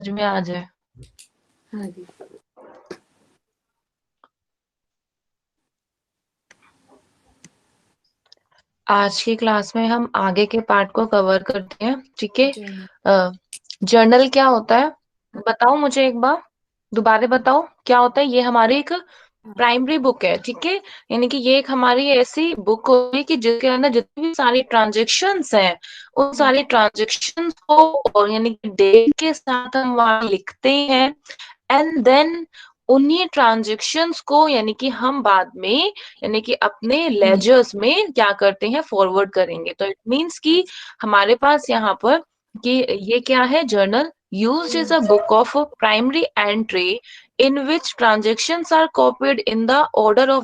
समझ में आ जाए। हाँ जी। आज की क्लास में हम आगे के पार्ट को कवर करते हैं, ठीक है। जर्नल। जर्नल क्या होता है, बताओ मुझे एक बार, दोबारा बताओ क्या होता है। ये हमारी एक हाँ। प्राइमरी बुक है, ठीक है। यानी कि ये एक हमारी ऐसी बुक होगी कि जिसके अंदर जितनी भी सारी ट्रांजेक्शन्स हैं, उन हम्म, सारी ट्रांजेक्शन्स को और यानी कि डेट के साथ हम वहां लिखते हैं। एंड देन उन्हीं ट्रांजेक्शन्स को यानी कि हम बाद में यानी कि अपने हम्म, लेजर्स में क्या करते हैं, फॉरवर्ड करेंगे। तो इट मीन्स कि अच्छा। हमारे पास यहाँ पर कि ये क्या है, journal used is a book of primary entry in which transactions are copied in the order of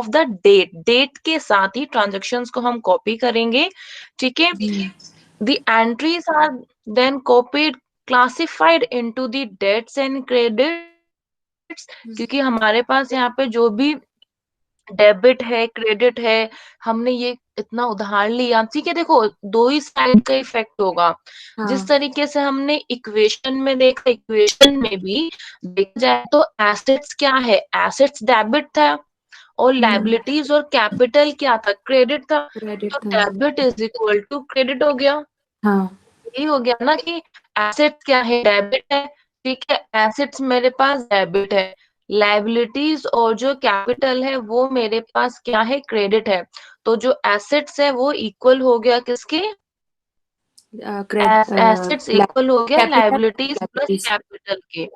the date. Date के साथ ही ट्रांजेक्शन्स को हम कॉपी करेंगे, ठीक है। हम्म, The entries are then copied, classified into the debts and credits, क्योंकि हमारे पास यहाँ पे जो भी डेबिट है, क्रेडिट है, हमने ये इतना उधार लिया, ठीक है। देखो, दो ही साइड का इफेक्ट होगा। जिस हाँ। तरीके से हमने इक्वेशन में देखा, इक्वेशन में भी देखा जाए तो एसेट्स क्या है, एसेट्स डेबिट था, और हम्म, लाइबिलिटीज और कैपिटल क्या था, क्रेडिट था। क्रेडिट तो था। Debit is equal to credit हो गया। हाँ। यही हो गया ना कि एसेट्स क्या है, डेबिट है, ठीक है। एसेट्स मेरे पास डेबिट है, लाइबिलिटीज और जो कैपिटल है वो मेरे पास क्या है, क्रेडिट है। तो जो एसेट्स है वो इक्वल हो गया किसके, एसेट्स इक्वल हो गया capital liabilities plus liabilities. Capital के।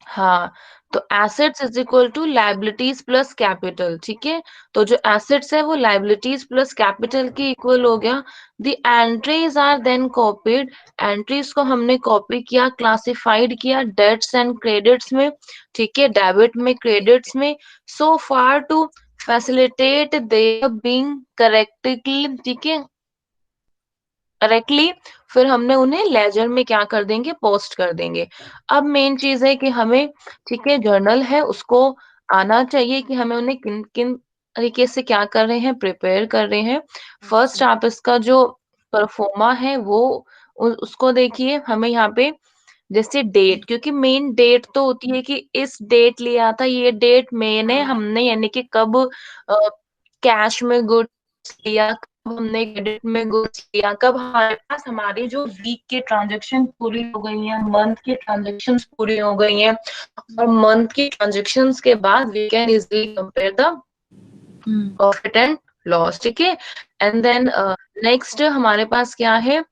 हाँ, तो assets is equal to liabilities plus capital, ठीक है। तो जो एसेट्स है वो लाइबिलिटीज प्लस कैपिटल के इक्वल हो गया। The entries are then copied, entries को हमने कॉपी किया, क्लासिफाइड किया डेट्स एंड क्रेडिट्स में, ठीक है, डेबिट में, क्रेडिट्स में, so far to facilitate their being correctly, ठीक है, करेक्टली। फिर हमने उन्हें लेजर में क्या कर देंगे, पोस्ट कर देंगे। अब मेन चीज है कि हमें, ठीक है, जर्नल है उसको आना चाहिए कि हमें उन्हें किन किन तरीके से क्या कर रहे हैं, प्रिपेयर कर रहे हैं। अच्छा। फर्स्ट आप इसका जो परफॉर्मा है वो उसको देखिए। हमें यहाँ पे जैसे डेट, क्योंकि मेन डेट तो होती है कि इस डेट लिया था, ये डेट मेन है, हाँ। हमने यानी कि कब कैश में गुड्स लिया, कब हमने क्रेडिट में गुड्स लिया, कब हमारे पास हमारी जो वीक के ट्रांजेक्शन पूरी हो गई हैं, मंथ की ट्रांजेक्शन पूरी हो गई हैं, और मंथ की ट्रांजेक्शन के बाद we can easily compare the hmm, profit and loss, ठीक है। एंड देन नेक्स्ट हमारे पास क्या है,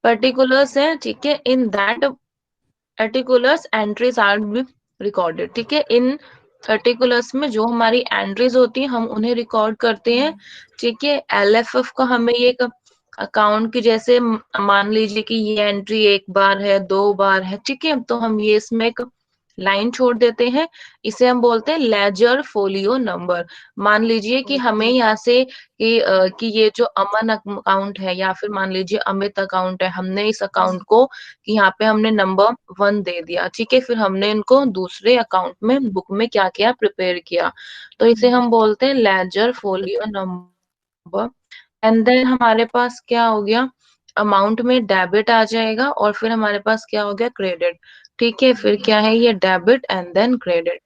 पर्टिकुलर्स है, ठीक है। In that particulars entries R be recorded, ठीक है। इन पर्टिकुलर्स में जो हमारी एंट्रीज होती है हम उन्हें रिकॉर्ड करते हैं, ठीक है। एलएफएफ को हमें ये अकाउंट की जैसे मान लीजिए कि ये एंट्री एक बार है, दो बार है, ठीक है, तो हम ये इसमें एक लाइन छोड़ देते हैं। इसे हम बोलते हैं लेजर फोलियो नंबर। मान लीजिए कि हमें ओके। यहाँ से कि ये जो अमन अकाउंट है या फिर मान लीजिए अमित अकाउंट है, हमने इस अकाउंट को कि यहाँ पे हमने नंबर 1 दे दिया, ठीक है। फिर हमने इनको दूसरे अकाउंट में बुक में क्या किया, प्रिपेयर किया। तो इसे हम बोलते हैं ledger folio number. And then हमारे पास क्या हो गया, अमाउंट में डेबिट आ जाएगा, और फिर हमारे पास क्या हो गया, क्रेडिट, ठीक है। फिर क्या है, ये डेबिट एंड देन क्रेडिट,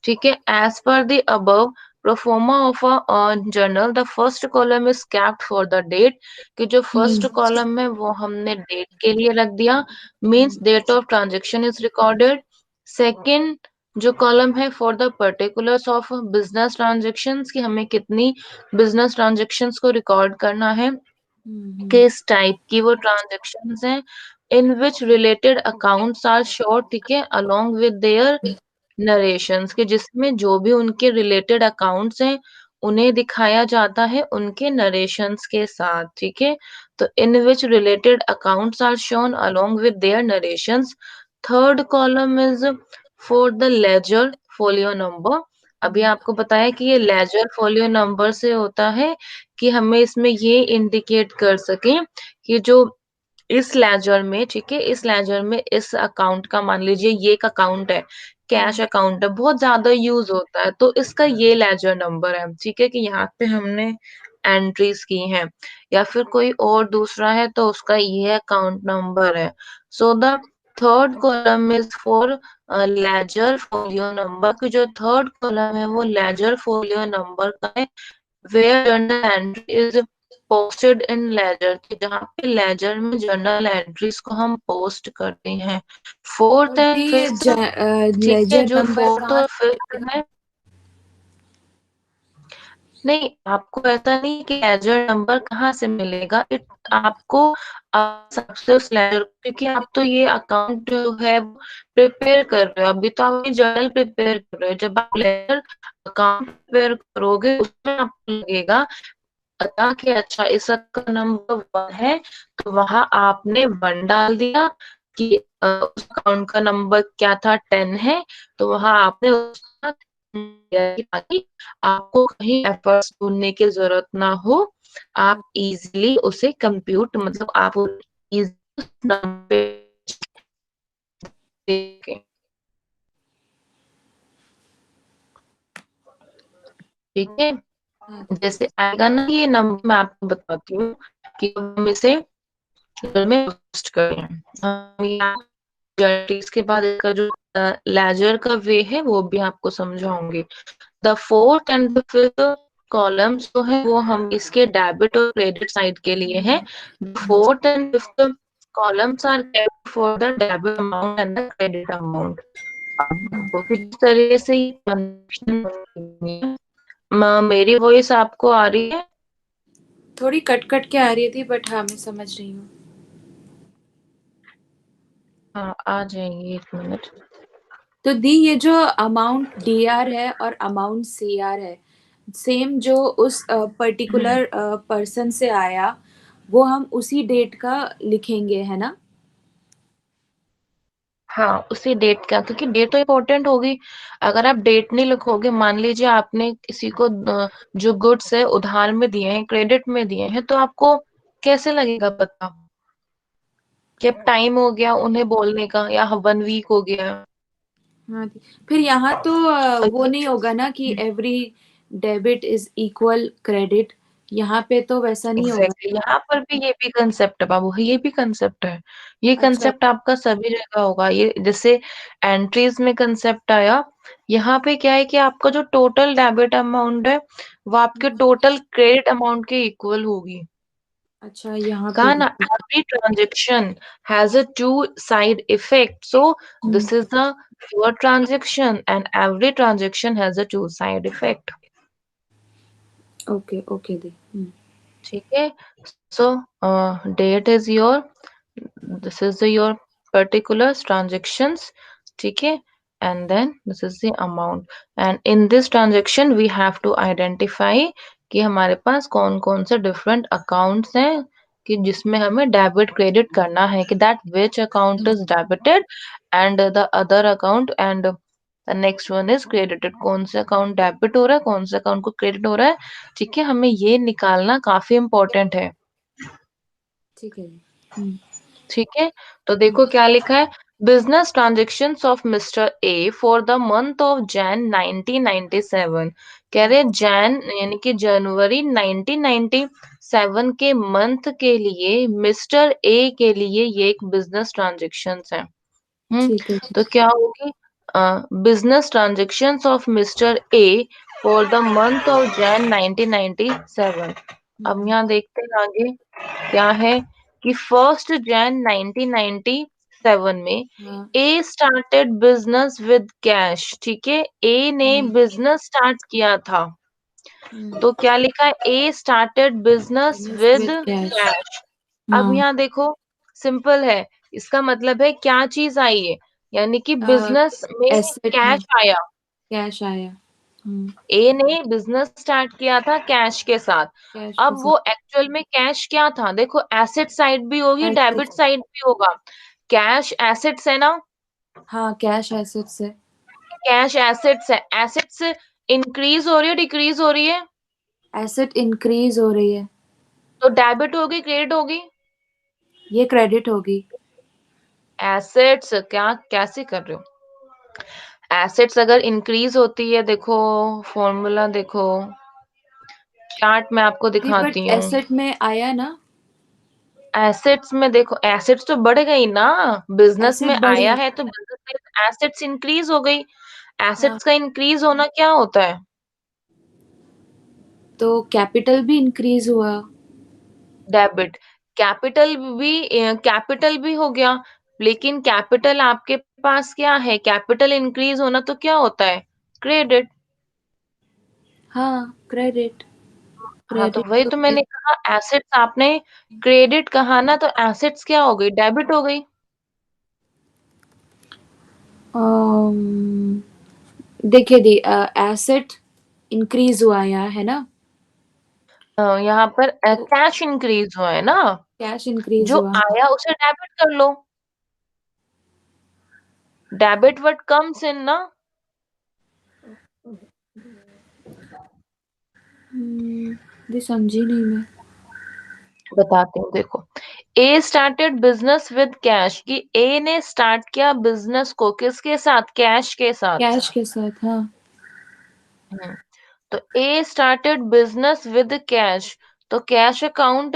ठीक है। As per the above proforma of a journal, the first column is kept for the date, कि जो फर्स्ट हम्म, कॉलम है वो हमने डेट के लिए रख दिया, means date of transaction is recorded. Second जो कॉलम है for the particulars of business transactions, कि हमें कितनी बिजनेस ट्रांजेक्शन्स को रिकॉर्ड करना है, हम्म, किस टाइप की वो ट्रांजेक्शन्स हैं, in which related accounts are short, ठीक है, अलोंग विद देयर नरेशंस, के जिसमें जो भी उनके रिलेटेड अकाउंट्स हैं उन्हें दिखाया जाता है उनके नरेशंस के साथ, ठीक है। तो in which related accounts are shown along with their narrations. Third column is for the ledger folio number. अभी हम्म, आपको बताया कि ये लेजर फोलियो नंबर से होता है कि हमें इसमें ये इंडिकेट कर सके कि जो इस लेजर में, ठीक है, इस लेजर में इस अकाउंट का मान लीजिए ये एक अकाउंट है, कैश हम्म, अकाउंट है, बहुत ज्यादा यूज होता है, तो इसका ये लेजर नंबर है, ठीक है, कि यहाँ पे हमने एंट्रीज की हैं, या फिर कोई और दूसरा है तो उसका ये अकाउंट नंबर है। So the third column is for laser folio number, की जो थर्ड कॉलम है वो लेजर फोलियो नंबर का है, where journal entry is posted in ledger, कि जहाँ पे लेजर में जर्नल एंट्रीज को हम पोस्ट करते हैं। और फोर्थ दी एंड ये फिफ्थ, ठीक है, लेजर जो नंबर फोर्थ कहाँ और से फिफ्थ मिलेगा? है, नहीं आपको ऐसा नहीं कि लेजर नंबर कहाँ से मिलेगा, इट आपको सबसे उस लेजर, क्योंकि आप तो ये अकाउंट जो है प्रिपेयर कर रहे हो, अभी तो आप ये जर्नल प्रिपेयर कर रहे हो, जब आप लेजर अकाउंट प्रिपेयर करोगे उसमें आपको लगेगा पता कि अच्छा इसका नंबर 1 है, तो वहां आपने 1 डाल दिया, कि उस अकाउंट का नंबर क्या था, 10 है, तो वहां आपने उसका दिया, कि ताकि आपको कहीं एफर्ट्स ढूंढने की जरूरत ना हो, आप इजीली उसे कंप्यूट, मतलब आप इजीली नंबर पे देखें। ठीक है, हाँ जैसे आएगा ना ये नंबर, मैं आपको बताती हूँ कि हम इसे गूगल में पोस्ट करें। इसके बाद इसका जो लेजर का वे है वो भी आपको समझाऊंगी। The fourth and the fifth columns जो है वो हम इसके डेबिट और क्रेडिट साइड के लिए हैं। The fourth and fifth columns are kept for the debit amount and the credit amount. आपको किस तरह से ये transaction होनी है? मेरी वॉइस आपको आ रही है? थोड़ी कट कट के आ रही थी, बट हाँ मैं समझ रही हूँ। हाँ आ जाएंगी, 1 मिनट। तो दी ये जो अमाउंट डी आर है और अमाउंट सी आर है, सेम जो उस पर्टिकुलर पर्सन से आया, वो हम उसी डेट का लिखेंगे, है ना? हाँ उसी डेट का, क्योंकि डेट तो इम्पोर्टेंट होगी। अगर आप डेट नहीं लिखोगे, मान लीजिए आपने किसी को जो गुड्स है उधार में दिए हैं, क्रेडिट में दिए हैं, तो आपको कैसे लगेगा पता कि अब टाइम हो गया उन्हें बोलने का, या 1 वीक हो गया। हाँ दी। फिर यहाँ तो और वो नहीं होगा ना कि every debit is equal credit, यहाँ पे तो वैसा नहीं होगा। एग्जैक्टली यहाँ पर भी ये भी कंसेप्ट है बाबू, ये भी कंसेप्ट है। ये अच्छा। कंसेप्ट आपका सभी जगह होगा, ये जैसे एंट्रीज में कंसेप्ट आया, यहाँ पे क्या है कि आपका जो टोटल डेबिट अमाउंट है वो आपके हम्म, टोटल क्रेडिट अमाउंट के इक्वल होगी। अच्छा यहाँ पे कहा भी। ना, every transaction has a two side effect, so hmm, this is the your transaction and every transaction has a two side effect. Okay okay दी। ठीक है, so date is your, this is your particular transactions, ठीक है, and then this is the amount, and in this transaction we have to identify कि हमारे पास कौन कौन से डिफरेंट अकाउंट्स हैं, कि जिसमें हमें डेबिट क्रेडिट करना है, कि that which account is debited and the other account and the next one is credited, कौन से अकाउंट डेबिट हो रहा है, कौन से अकाउंट को क्रेडिट हो रहा है। ठीक है, हमें ये निकालना काफी इंपॉर्टेंट है। ठीक है दी। हम्म, ठीक है, तो देखो क्या लिखा है, business transactions of mister A for the month of Jain 1997। कह रहे जैन यानी कि जनवरी 1997 के मंथ के लिए मिस्टर ए के लिए ये एक बिजनेस ट्रांजेक्शन्स है। ठीक है। तो क्या होगी, business transactions of mister A for the month of Jain 1997। अब हम्म, यहाँ देखते हैं आगे क्या है, कि 1 जैन 1997 में हाँ। ए स्टार्टेड बिजनेस विद कैश। ठीक है, ए ने बिजनेस स्टार्ट किया था, तो क्या लिखा है, a started business business with with cash. Cash. अब हाँ। यहाँ देखो, सिंपल है, इसका मतलब है क्या चीज आई है, यानी कि बिजनेस में एसेट है, कैश आया। कैश आया। ए ने बिजनेस स्टार्ट किया था कैश के साथ। कैश के अब साथ। वो एक्चुअल में कैश क्या था, देखो एसेट साइड भी होगी, एसेट। डेबिट साइड भी होगा। कैश एसेट्स है ना, हाँ कैश एसेट्स है। कैश एसेट्स है, एसेट्स इंक्रीज हो रही है डिक्रीज हो रही है, एसेट इंक्रीज हो रही है। तो डेबिट होगी क्रेडिट होगी। ये क्रेडिट होगी। एसेट्स क्या कैसे कर रहे हो, एसेट्स अगर इंक्रीज होती है, देखो फॉर्मूला देखो चार्ट मैं आपको दी बट दिखाती हूँ। एसेट में आया ना, एसेट्स में देखो, एसेट्स तो बढ़ गई ना, बिजनेस एसेट में बढ़ी। आया है तो बिजनेस में एसेट्स इंक्रीज हो गई। हाँ, एसेट्स का इंक्रीज होना क्या होता है? तो कैपिटल भी इंक्रीज हुआ। डेबिट। कैपिटल भी हो गया, लेकिन कैपिटल आपके पास क्या है, कैपिटल इंक्रीज होना तो क्या होता है, क्रेडिट। हाँ, क्रेडिट। हाँ, तो क्रेडिट वही तो तो है। मैंने कहा, एसेट्स आपने क्रेडिट कहा ना, तो एसेट्स क्या हो गई, डेबिट हो गई। अम, देखिए दी, एसेट इंक्रीज हुआ यहाँ है ना, यहाँ पर तो कैश इंक्रीज हुआ है ना, कैश इंक्रीज जो हुआ। आया उसे डेबिट कर लो। डेबिट व्हाट कम्स इन ना। दी समझी नहीं मैं। बताती हूँ देखो। ए स्टार्टेड बिजनेस विद कैश, कि ए ने स्टार्ट किया बिजनेस को किसके साथ, कैश के साथ। कैश के साथ, हाँ। हम्म, तो ए स्टार्टेड बिजनेस विद कैश, तो कैश अकाउंट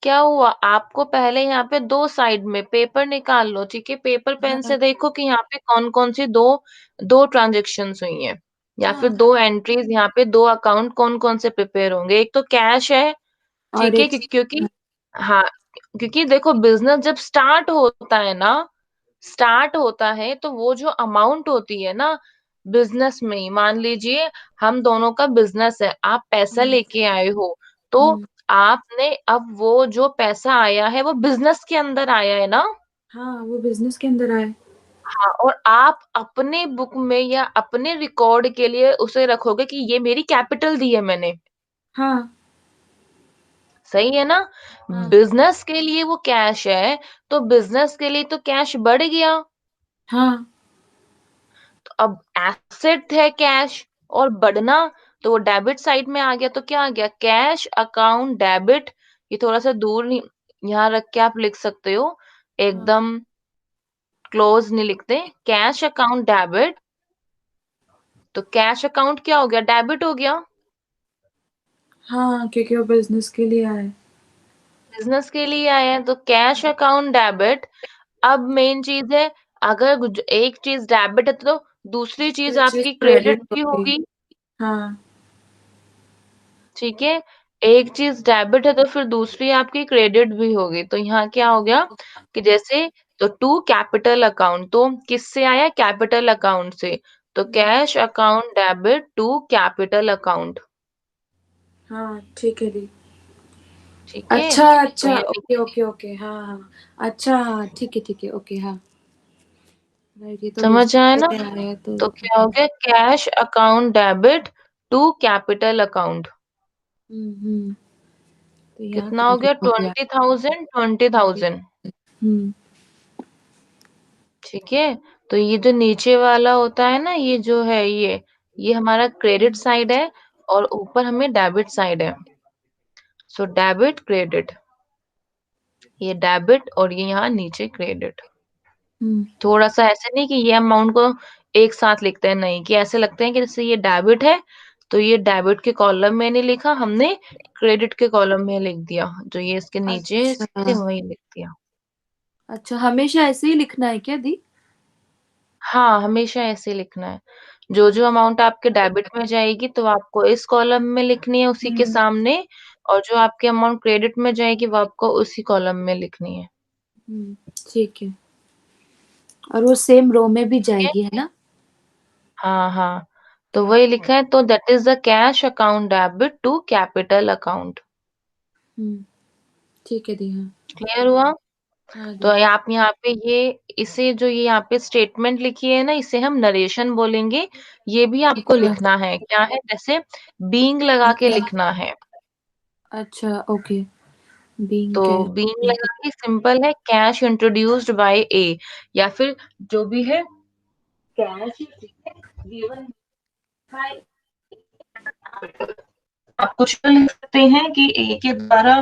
क्या हुआ, आपको पहले यहाँ पे दो साइड में पेपर निकाल लो, ठीक है, पेपर पेन हाँ, से देखो कि यहाँ पे कौन कौन सी दो दो ट्रांजेक्शंस हुई हैं, या फिर हाँ, दो एंट्रीज, यहाँ पे दो अकाउंट कौन कौन से प्रिपेयर होंगे, एक तो कैश है, और ठीक है, एक, क्योंकि हाँ, क्योंकि देखो बिजनेस जब स्टार्ट होता है ना, स्टार्ट होता है तो वो जो अमाउंट होती है ना, बिजनेस में ही मान लीजिए हम दोनों का बिजनेस है, आप पैसा हम्म, लेके आए हो, तो हम्म, आपने अब वो जो पैसा आया है वो बिजनेस के अंदर आया है ना। हाँ, वो बिजनेस के अंदर आए। हाँ, और आप अपने बुक में या अपने रिकॉर्ड के लिए उसे रखोगे कि ये मेरी कैपिटल दी है मैंने। हाँ, सही है ना। हाँ, बिजनेस के लिए वो कैश है, तो बिजनेस के लिए तो कैश बढ़ गया। हाँ, तो अब एसेट है कैश, और बढ़ना, तो वो डेबिट साइड में आ गया, तो क्या आ गया, कैश अकाउंट डेबिट। ये थोड़ा सा दूर नहीं, यहाँ रख के आप लिख सकते हो, हाँ, एकदम क्लोज नहीं लिखते, कैश अकाउंट डेबिट, तो कैश अकाउंट क्या हो गया, डेबिट हो गया। हाँ, क्योंकि वो बिजनेस के लिए आए। बिजनेस के लिए आए हैं तो कैश अकाउंट डेबिट। अब मेन चीज है, अगर एक चीज डेबिट है तो दूसरी चीज दूसरी चीज आपकी क्रेडिट क्रेडिट हो भी गई। होगी, हाँ, ठीक है। एक चीज डेबिट है तो फिर दूसरी आपकी क्रेडिट भी होगी, तो यहाँ क्या हो गया कि जैसे, तो टू कैपिटल अकाउंट, तो किससे आया, कैपिटल अकाउंट से, तो hmm, cash account debit to capital account, हाँ, ठीक है दी। ठीक है। अच्छा, तो अच्छा, यहाँ ओके, ओके, ओके, हाँ, हाँ। अच्छा, हाँ, ठीक है, ठीक है, ओके, हाँ। राइट, ये तो समझ बिजनेस आया के ना, लिए आया तो। तो क्या हो गया, cash account debit to capital account, hmm. तो यहाँ कितना हो गया, क्रेडिट हो गया। 20,000, 20,000, हम्म, ठीक है। तो ये जो नीचे वाला होता है ना, ये जो है ये हमारा क्रेडिट साइड है, और ऊपर हमें डेबिट साइड है, सो डेबिट क्रेडिट, ये डेबिट और ये यहाँ नीचे क्रेडिट। हम्म। थोड़ा सा ऐसे नहीं कि ये अमाउंट को एक साथ लिखते हैं, नहीं, कि ऐसे लगते हैं कि जैसे ये डेबिट है, तो ये डेबिट के कॉलम में नहीं लिखा हमने, क्रेडिट के कॉलम में लिख दिया, जो ये इसके नीचे अच्छा, थे वही लिख दिया। अच्छा, हमेशा ऐसे ही लिखना है क्या दी? हाँ, हमेशा ऐसे लिखना है, जो जो अमाउंट आपके डेबिट में जाएगी तो आपको इस कॉलम में लिखनी है उसी के हम्म, सामने, और जो आपकी अमाउंट क्रेडिट में जाएगी वो आपको उसी कॉलम में लिखनी है, हम्म, ठीक है। और वो सेम रो में भी ठीक है। जाएगी है ना? हाँ हाँ, तो वही लिखा है, तो that is the cash account debit to capital account. Hmm, ठीक है दी, हाँ। क्लियर हुआ। हाँ तो दी। आप यहाँ पे ये, इसे जो ये यहाँ पे स्टेटमेंट लिखी है ना, इसे हम नरेशन बोलेंगे। ये भी आपको अच्छा, लिखना है, क्या है, जैसे बीइंग लगा के अच्छा, लिखना है, अच्छा, ओके। बीइंग तो कैश। बीइंग लगा के सिंपल है, कैश इंट्रोड्यूस्ड बाय ए, या फिर जो भी है, कैश गिवन बाय, आप कुछ भी लिख सकते हैं कि ए के द्वारा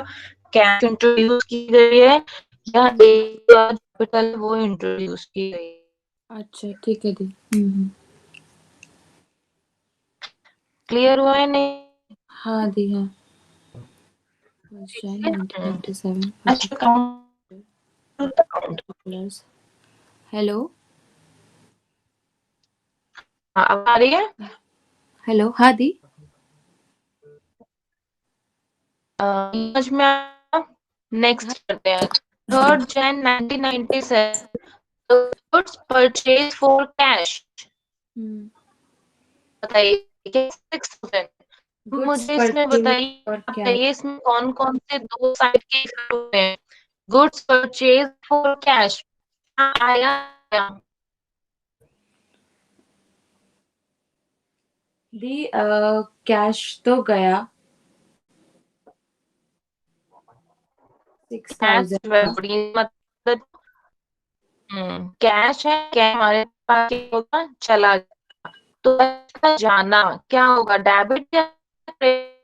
कैश इंट्रोड्यूस की गई है, या ए द्वारा कैपिटल वो इंट्रोड्यूस की गई है। अच्छा, ठीक है दी। क्लियर हुआ है नहीं? हाँ दी, हाँ। Jan हम्म 1997 cash account account. particulars. Hello अब आ रही है। हेलो, हाँ दी। समझ में आया। हाँ। नेक्स्ट करते हैं। 3 Jan 1997 goods purchase for cash. Hmm. बताइए क्या 6,000। गुड्स मुझे इसमें परचेज बताइए, और आप कैश। बताइए इसमें कौन कौन से दो साइड के इफेक्ट होते हैं। गुड्स परचेज फॉर कैश आया क्या? दी कैश तो गया सिक्स कैश थाउजेंड का। मतलब कैश है, क्या हमारे पास क्या होगा, चला गया। तो कैश का जाना क्या होगा, डेबिट या क्रेडिट?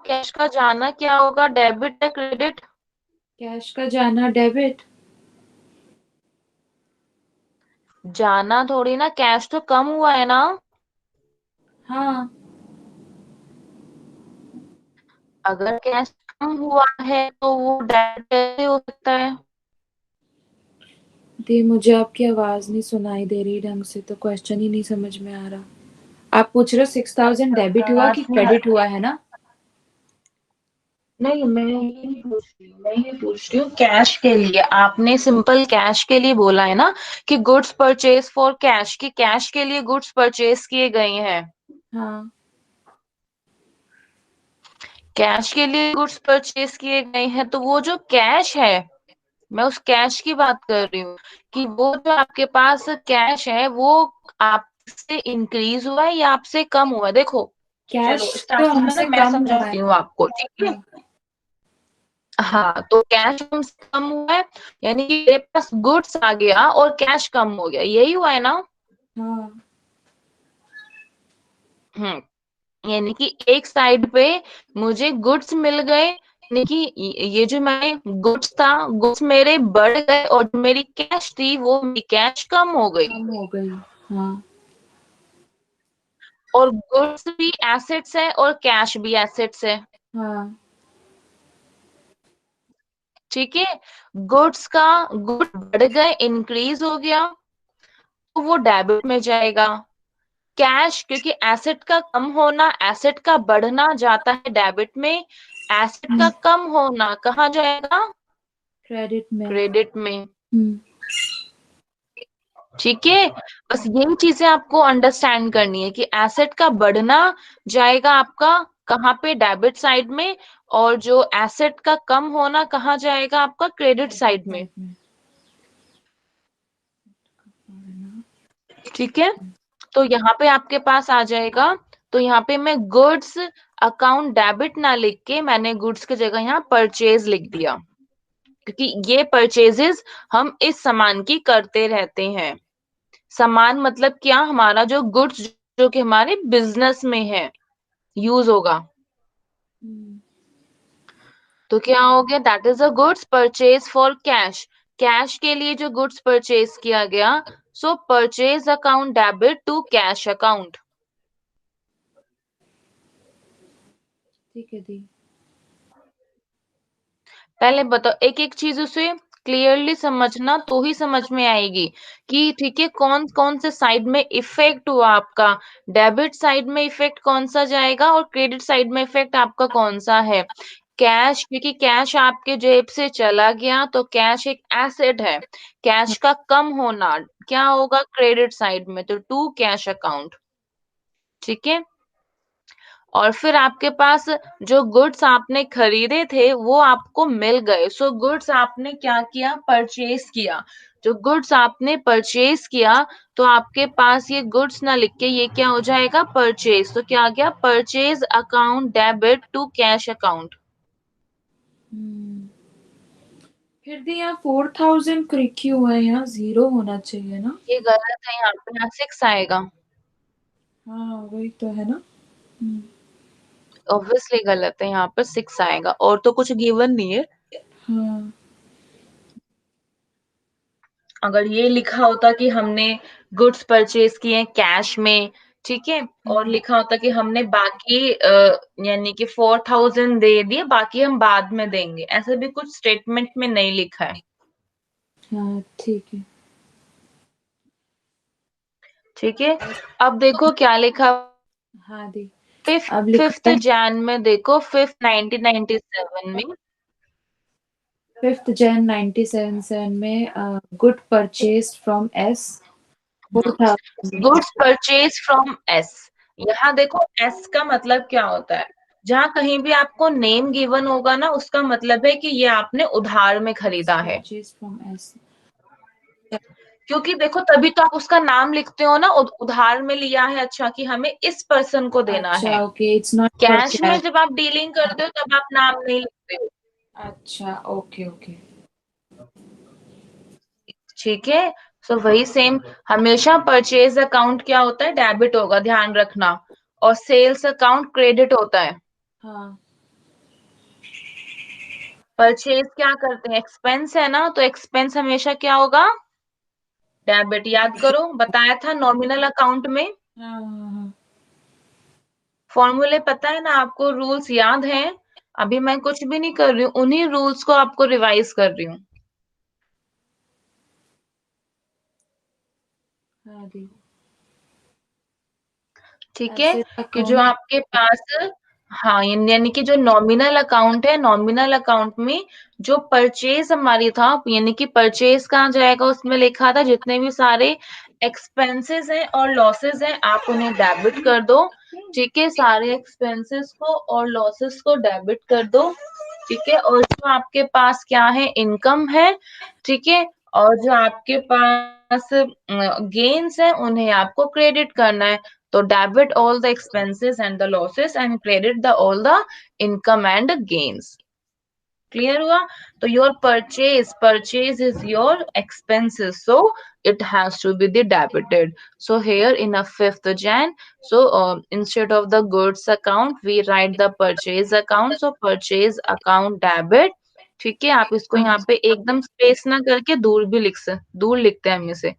कैश का जाना क्या होगा, डेबिट या क्रेडिट? कैश का जाना डेबिट। जाना थोड़ी ना, कैश तो कम हुआ है ना। हाँ। अगर कैश कम हुआ है तो वो डेबिट कैसे हो सकता है? दी मुझे आपकी आवाज नहीं सुनाई दे रही ढंग से, तो क्वेश्चन ही नहीं समझ में आ रहा। आप पूछ रहे हो 6,000 डेबिट हुआ कि आवाज नहीं आ क्रेडिट रही। हुआ, है ना? नहीं, मैं ये नहीं पूछ रही हूँ, मैं ये पूछ रही हूँ कैश के लिए। आपने सिंपल कैश के लिए बोला है ना कि गुड्स परचेज फॉर कैश, कि कैश के लिए गुड्स परचेज किए गए हैं। हाँ। कैश के लिए गुड्स परचेज किए गए हैं, तो वो जो कैश है, मैं उस कैश की बात कर रही हूँ कि वो जो आपके पास कैश है वो आपसे इंक्रीज हुआ है या आपसे कम हुआ है। देखो, कैश चलो तो स्टार्टिंग में ना हमसे मैं कम हुआ है। समझाती हूँ आपको, ठीक है। हाँ। हाँ, तो कैश हमसे कम हुआ है, यानी कि मेरे पास गुड्स आ गया और कैश कम हो गया, यही हुआ है ना। हाँ। यानी कि एक साइड पे मुझे गुड्स मिल गए, यानी कि ये जो मैंने गुड्स था, गुड्स मेरे बढ़ गए, और जो मेरी कैश थी वो मेरी कैश कम हो गई। कम हो गई। हाँ। और गुड्स भी एसेट्स है और कैश भी एसेट्स है, हाँ। ठीक है। गुड्स का गुड बढ़ गए, इंक्रीज हो गया, तो वो डेबिट में जाएगा। कैश, क्योंकि एसेट का कम होना एसेट का बढ़ना जाता है डेबिट में, एसेट का कम होना कहाँ जाएगा, क्रेडिट में। क्रेडिट में। हम्म। ठीक है, बस यही चीजें आपको अंडरस्टैंड करनी है कि एसेट का बढ़ना जाएगा आपका कहाँ पे, डेबिट साइड में, और जो एसेट का कम होना कहाँ जाएगा, आपका क्रेडिट साइड में। साइड में। ठीक है, तो यहाँ पे आपके पास आ जाएगा। तो यहाँ पे मैं गुड्स अकाउंट डेबिट ना लिख के मैंने गुड्स की जगह यहाँ परचेज लिख दिया, क्योंकि ये परचेजेस हम इस सामान की करते रहते हैं। सामान मतलब क्या, हमारा जो गुड्स जो कि हमारे बिजनेस में है, यूज होगा। हम्म। तो क्या हो गया, that is a goods purchase for cash. Cash के लिए जो गुड्स परचेज किया गया, so purchase account debit to cash account. ठीक है दी। पहले बताओ, एक एक चीज उसे क्लियरली समझना तो ही समझ में आएगी कि ठीक है कौन कौन से साइड में इफेक्ट हुआ आपका। डेबिट साइड में इफेक्ट कौन सा जाएगा और क्रेडिट साइड में इफेक्ट आपका कौन सा है। कैश, क्योंकि कैश आपके जेब से चला गया तो कैश एक एसेट है। कैश का कम होना क्या होगा, क्रेडिट साइड में, तो टू कैश अकाउंट। ठीक है, और फिर आपके पास जो गुड्स आपने खरीदे थे वो आपको मिल गए, सो गुड्स आपने क्या किया, परचेज किया। जो गुड्स आपने परचेज किया, तो आपके पास ये गुड्स ना लिख के ये क्या हो जाएगा, परचेज। तो क्या आ गया, purchase account debit to cash account. Hmm. फिर भी यहाँ 4,000 क्यों है? यहाँ जीरो होना चाहिए ना? ये गलत है, यहाँ 6 आएगा। हाँ वही तो है ना। हम्म। ऑब्वियसली गलत है, यहाँ पर 6 आएगा, और तो कुछ गिवन नहीं है। हाँ। अगर ये लिखा होता कि हमने गुड्स परचेज किए कैश में, ठीक है। और हाँ लिखा होता कि हमने बाकी यानी कि 4,000 दे दिए, बाकी हम बाद में देंगे, ऐसा भी कुछ स्टेटमेंट में नहीं लिखा है। हाँ ठीक है। ठीक है। अब देखो क्या लिखा। हाँ दी। फिफ्थ अब लिखा फिफ्थ है जैन में देखो, फिफ्थ 1997 में, 5th Jan 1977 में good purchase from S 4,000। Goods purchase from S. यहाँ देखो एस का मतलब क्या होता है, जहाँ कहीं भी आपको नेम गिवन होगा ना, उसका मतलब है कि ये आपने उधार में खरीदा है। Purchase from S. क्योंकि देखो तभी तो आप उसका नाम लिखते हो ना, उधार में लिया है, अच्छा कि हमें इस पर्सन को देना है। अच्छा okay, it's not for cash में कैश। जब आप डीलिंग करते हो तब आप नाम नहीं लिखते हो। अच्छा ओके ओके। ठीक है। सो वही सेम, हमेशा परचेज अकाउंट क्या होता है, डेबिट होगा, ध्यान रखना। और सेल्स अकाउंट क्रेडिट होता है। हाँ परचेज क्या करते हैं, एक्सपेंस है ना, तो एक्सपेंस हमेशा क्या होगा, डेबिट। याद करो, बताया था नॉमिनल अकाउंट में। हाँ हाँ हाँ। फॉर्मूले पता है ना आपको, रूल्स याद हैं। अभी मैं कुछ भी नहीं कर रही हूँ, उन्हीं रूल्स को आपको रिवाइज कर रही हूँ। हाँ दी। ठीक है। एसेट कि जो अकाउंट। आपके पास, हाँ, यानी कि जो नॉमिनल अकाउंट है, नॉमिनल अकाउंट में जो परचेज हमारी था, यानी कि परचेज कहाँ जाएगा, उसमें लिखा था जितने भी सारे एक्सपेंसेस हैं और लॉसेस हैं आप उन्हें डेबिट कर दो। ठीक है, सारे एक्सपेंसेस को और लॉसेस को डेबिट कर दो। ठीक है। और जो आपके पास क्या है, इनकम है। ठीक है। और जो आपके पास गेन्स है, उन्हें आपको क्रेडिट करना है। तो debit all the expenses and the losses and credit the all the income and gains. Clear हुआ। तो your purchase is your expenses, so it has to be the debited. So here in a fifth Jan, so instead of the goods account we write the purchase account, so purchase account debit। ठीक है, आप इसको यहाँ पे एकदम space ना करके दूर भी दूर लिखते हैं हम इसे।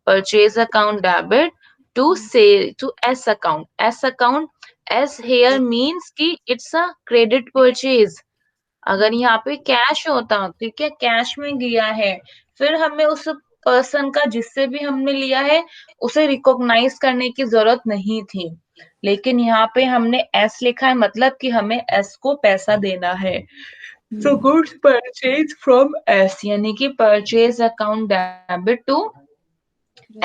परचेज अकाउंट डेबिट टू से to S account, S account, S here means कि इट्स अ क्रेडिट परचेज। अगर यहाँ पे कैश होता, ठीक है, कैश में दिया है, फिर हमें उस पर्सन का, जिससे भी हमने लिया है, उसे रिकॉग्नाइज करने की जरूरत नहीं थी। लेकिन यहाँ पे हमने एस लिखा है, मतलब कि हमें एस को पैसा देना है। So goods purchase from S, यानी कि purchase account debit to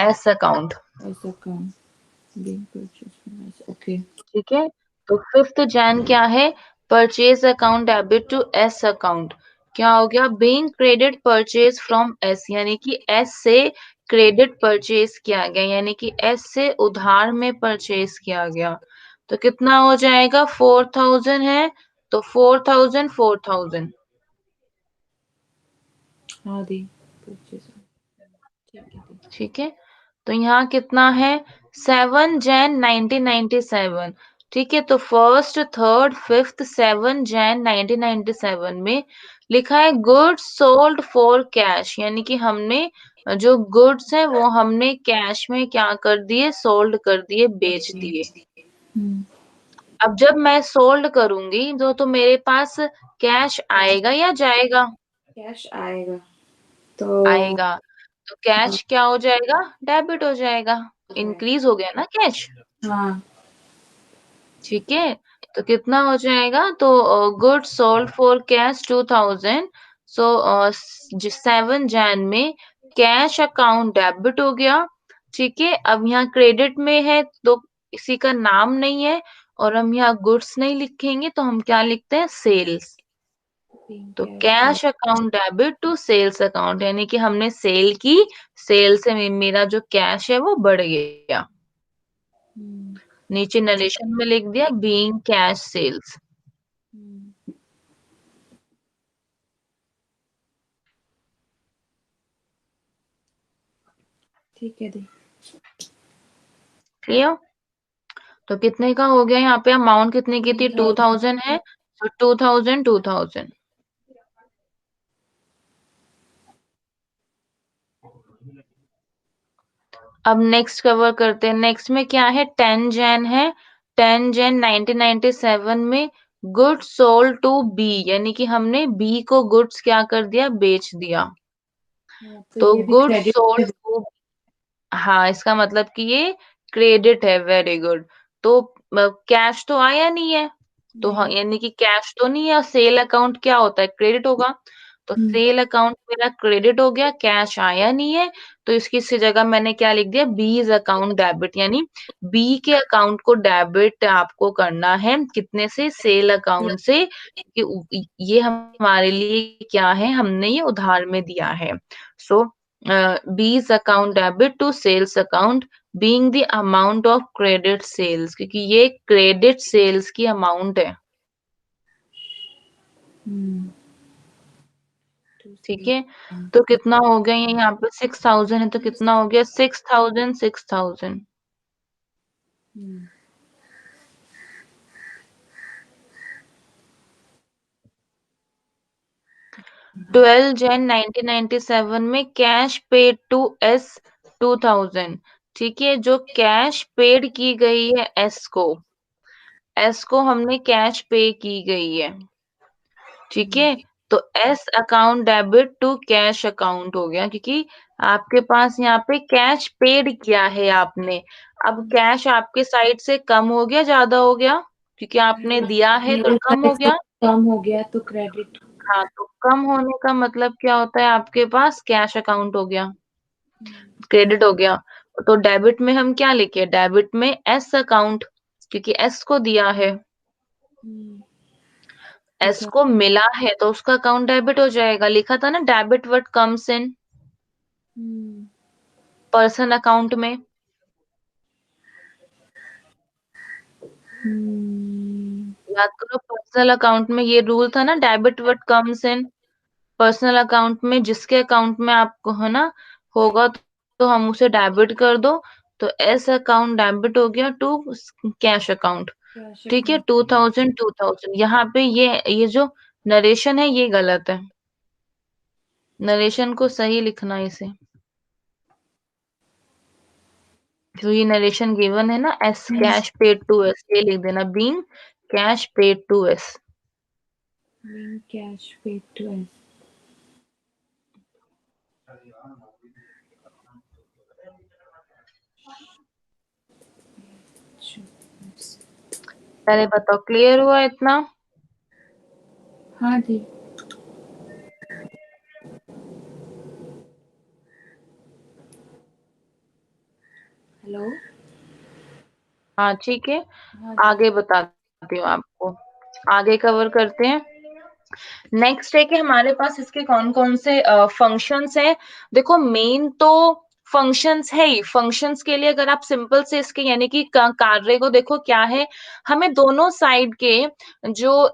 S account. S account being purchase from S okay. ठीक है। तो फिफ्थ जैन क्या है, purchase account debit to S account. क्या हो गया, being credit purchase from S, यानी कि एस से क्रेडिट परचेज किया गया, यानी कि एस से उधार में परचेज किया गया। तो कितना हो जाएगा, 4,000 है, तो 4,000 4,000। हाँ दी। परचेज। ठीक है दी। ठीक है। तो यहाँ कितना है, 7 Jan 1997। ठीक है, तो फर्स्ट थर्ड फिफ्थ 7 Jan 1997 में लिखा है गुड्स सोल्ड फॉर कैश, यानी कि हमने जो गुड्स है वो हमने कैश में क्या कर दिए, सोल्ड कर दिए, बेच दिए। हम्म। अब जब मैं सोल्ड करूंगी तो मेरे पास कैश आएगा या जाएगा, कैश आएगा तो। आएगा। तो कैश क्या हो जाएगा, डेबिट हो जाएगा, इंक्रीज हो गया ना कैश। हाँ ठीक है। तो कितना हो जाएगा, तो good sold for cash 2,000। So 7 Jan में कैश अकाउंट डेबिट हो गया। ठीक है। अब यहाँ क्रेडिट में है तो किसी का नाम नहीं है, और हम यहाँ गुड्स नहीं लिखेंगे, तो हम क्या लिखते हैं, सेल्स। बीइंग तो cash cash account debit to sales account, यानी कि हमने सेल की, सेल से मेरा जो कैश है वो बढ़ गया। नीचे नरेशन में लिख दिया बीइंग कैश सेल्स। ठीक है दी। क्लियर। तो कितने का हो गया, यहाँ पे अमाउंट कितने की थी, 2,000। 2,000 है, तो 2,000 2,000। अब नेक्स्ट कवर करते हैं। नेक्स्ट में क्या है, 10 जैन है। 10 जैन 1997 में गुड्स सोल्ड टू बी, यानी कि हमने बी को गुड्स क्या कर दिया, बेच दिया। हाँ, तो तो ये भी गुड्स क्रेडिट सोल्ड से। टू, हाँ इसका मतलब कि ये क्रेडिट है, वेरी गुड। तो कैश तो आया नहीं है, तो हाँ नहीं। यानी कि कैश तो नहीं है, सेल अकाउंट क्या होता है, क्रेडिट होगा। तो हम्म। सेल अकाउंट मेरा क्रेडिट हो गया, कैश आया नहीं है। तो इसकी सी जगह मैंने क्या लिख दिया, बीज अकाउंट डेबिट, यानी बी के अकाउंट को डेबिट आपको करना है, कितने से, सेल अकाउंट से, कि ये हमारे लिए क्या है, हमने ये उधार में दिया है। सो B's account debit to sales account being the amount of credit sales, क्योंकि ये क्रेडिट सेल्स की अमाउंट है। हम्म। ठीक है, तो कितना हो गया, ये यहाँ पे 6000 है, तो कितना हो गया, 6000, 6000। हम्म। 12 जन 1997 में कैश पेड टू एस 2000। ठीक है, जो कैश पेड की गई है एस को, एस को हमने कैश पे की गई है। ठीक है, तो S account debit to cash account हो गया, क्योंकि आपके पास यहाँ पे कैश पेड किया है आपने। अब कैश आपके साइड से कम हो गया, ज्यादा हो गया, क्योंकि आपने दिया है तो मेरे कम हो साइड से गया। कम हो गया तो क्रेडिट। हाँ, तो कम होने का मतलब क्या होता है, आपके पास कैश अकाउंट हो गया, क्रेडिट हो गया। तो डेबिट में हम क्या लिखे, डेबिट में एस अकाउंट, क्योंकि एस को दिया है, ठीक एस है। को मिला है, तो उसका अकाउंट डेबिट हो जाएगा। लिखा था ना, debit what comes in hmm. Person account में। हम्म। याद करो, पर्सनल अकाउंट में ये रूल था ना, debit what comes in personal account में, जिसके अकाउंट में आपको है ना होगा, तो हम उसे डेबिट कर दो। तो एस अकाउंट डेबिट हो गया टू कैश अकाउंट। कैश ठीक है, अकाउंट। 2000 2000, यहाँ पे ये जो नरेशन है ये गलत है, नरेशन को सही लिखना है इसे। जो ये नरेशन गिवन है ना, S cash paid to S, ये लिख देना, being cash paid to S. Cash paid to S. पहले बताओ, क्लियर हुआ इतना? हाँ जी। हेलो। हाँ ठीक है, हाँ जी। आगे बताती हूँ आपको, आगे कवर करते हैं। नेक्स्ट है कि हमारे पास इसके कौन कौन से फंक्शंस हैं। देखो, मेन तो फंक्शंस है ही। फंक्शंस के लिए अगर आप सिंपल से इसके यानी कि कार्य को देखो क्या है, हमें दोनों साइड के जो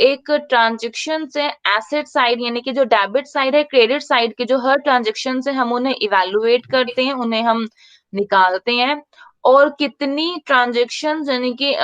एक ट्रांजेक्शन है, एसेट साइड यानी कि जो डेबिट साइड है, क्रेडिट साइड के जो हर ट्रांजेक्शन है, हम उन्हें इवेलुएट करते हैं, उन्हें हम निकालते हैं। और कितनी ट्रांजेक्शन यानी कि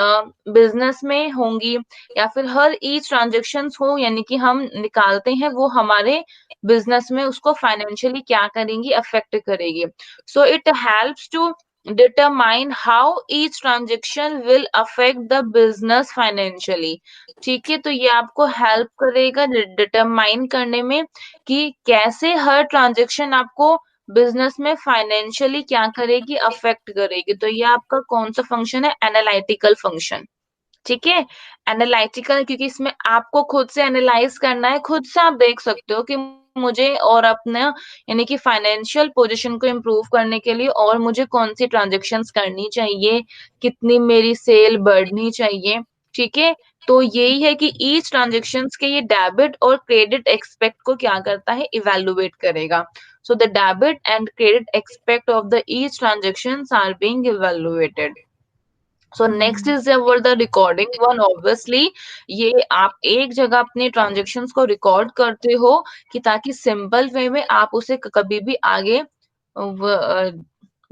बिजनेस में होंगी, या फिर हर ईच ट्रांजेक्शन हो, यानी कि हम निकालते हैं, वो हमारे बिजनेस में उसको फाइनेंशियली क्या करेंगी, अफेक्ट करेगी। So it helps to determine how each transaction will affect the business financially. ठीक है, तो ये आपको हेल्प करेगा डिटरमाइन करने में कि कैसे हर ट्रांजेक्शन आपको बिजनेस में फाइनेंशियली क्या करेगी, अफेक्ट करेगी। तो ये आपका कौन सा फंक्शन है, एनालिटिकल फंक्शन। ठीक है, एनालिटिकल, क्योंकि इसमें आपको खुद से एनालाइज करना है, खुद से आप देख सकते हो कि मुझे और अपना यानी कि फाइनेंशियल पोजीशन को इम्प्रूव करने के लिए और मुझे कौन सी ट्रांजेक्शन्स करनी चाहिए, कितनी मेरी सेल बढ़नी चाहिए। ठीक है, तो यही है कि ईच ट्रांजेक्शन्स के ये डेबिट और क्रेडिट एक्सपेक्ट को क्या करता है, इवेलुएट करेगा। So the debit and credit expect of the each transactions are being evaluated. So next is our the recording one, obviously ये आप एक जगह अपने ट्रांजेक्शन्स को रिकॉर्ड करते हो, कि ताकि सिंपल वे में आप उसे कभी भी आगे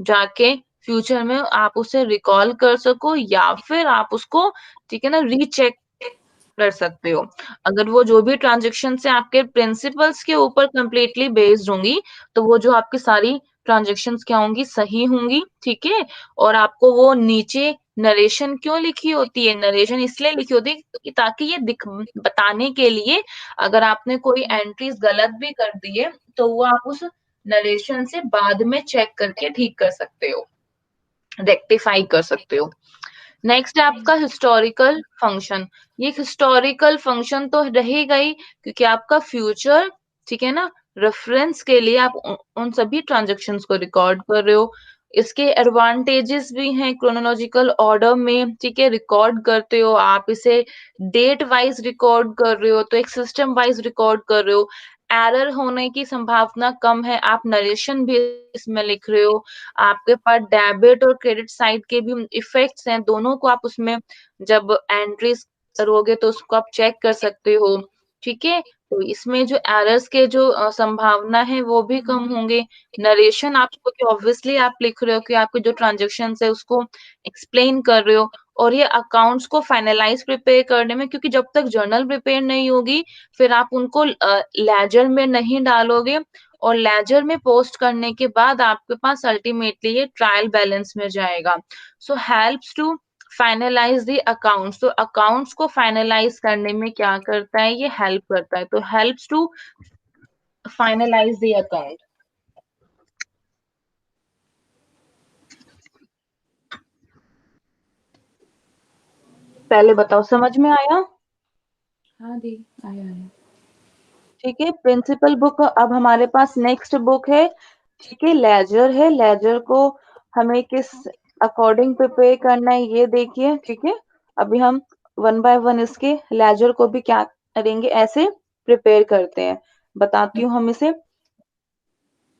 जाके फ्यूचर में आप उसे रिकॉल कर सको, या फिर आप उसको, ठीक है ना, रीचेक कर सकते हो। अगर वो जो भी ट्रांजेक्शन से आपके प्रिंसिपल्स के ऊपर कंप्लीटली बेस्ड होंगी, तो वो जो आपकी सारी ट्रांजेक्शन्स क्या होंगी, सही होंगी, ठीक है। और आपको वो नीचे नरेशन क्यों लिखी होती है, नरेशन इसलिए लिखी होती है कि ताकि ये दिख बताने के लिए अगर आपने कोई एंट्रीज गलत भी कर दी है तो वो आप उस नरेशन से बाद में चेक करके ठीक कर सकते हो, रेक्टिफाई कर सकते हो। नेक्स्ट है आपका हिस्टोरिकल फंक्शन। ये हिस्टोरिकल फंक्शन तो रहेगा ही क्योंकि आपका फ्यूचर, ठीक है ना, रेफरेंस के लिए आप उन सभी ट्रांजेक्शन्स को रिकॉर्ड कर रहे हो। इसके एडवांटेजेस भी हैं क्रोनोलॉजिकल ऑर्डर में, ठीक है, रिकॉर्ड करते हो आप इसे, डेट वाइज रिकॉर्ड कर रहे हो तो एक सिस्टम वाइज रिकॉर्ड कर रहे हो, एरर होने की संभावना कम है, आप नरेशन भी इसमें लिख रहे हो, आपके पास डेबिट और क्रेडिट साइड के भी इफेक्ट्स हैं, दोनों को आप उसमें जब एंट्रीज करोगे तो उसको आप चेक कर सकते हो, ठीक है। तो इसमें जो एरर्स के जो संभावना है वो भी कम होंगे। नरेशन आपको कि ऑब्वियसली आप लिख रहे हो कि आपके जो ट्रांजेक्शन है उसको एक्सप्लेन कर रहे हो, और ये अकाउंट्स को फाइनलाइज प्रिपेयर करने में, क्योंकि जब तक जर्नल प्रिपेयर नहीं होगी फिर आप उनको लेजर में नहीं डालोगे, और लेजर में पोस्ट करने के बाद आपके पास अल्टीमेटली ये ट्रायल बैलेंस में जाएगा। So helps to finalise the accounts, तो अकाउंट्स को फाइनलाइज करने में क्या करता है, ये हेल्प करता है, तो helps to finalise the account. पहले बताओ समझ में आया? हाँ दी, आया आया। ठीक है, प्रिंसिपल बुक अब हमारे पास नेक्स्ट बुक है, ठीक है, लेजर है। लेजर को हमें किस अकॉर्डिंग प्रिपेयर करना है ये देखिए, ठीक है। अभी हम वन बाय वन इसके लेजर को भी क्या करेंगे, ऐसे प्रिपेयर करते हैं, बताती हूँ हम इसे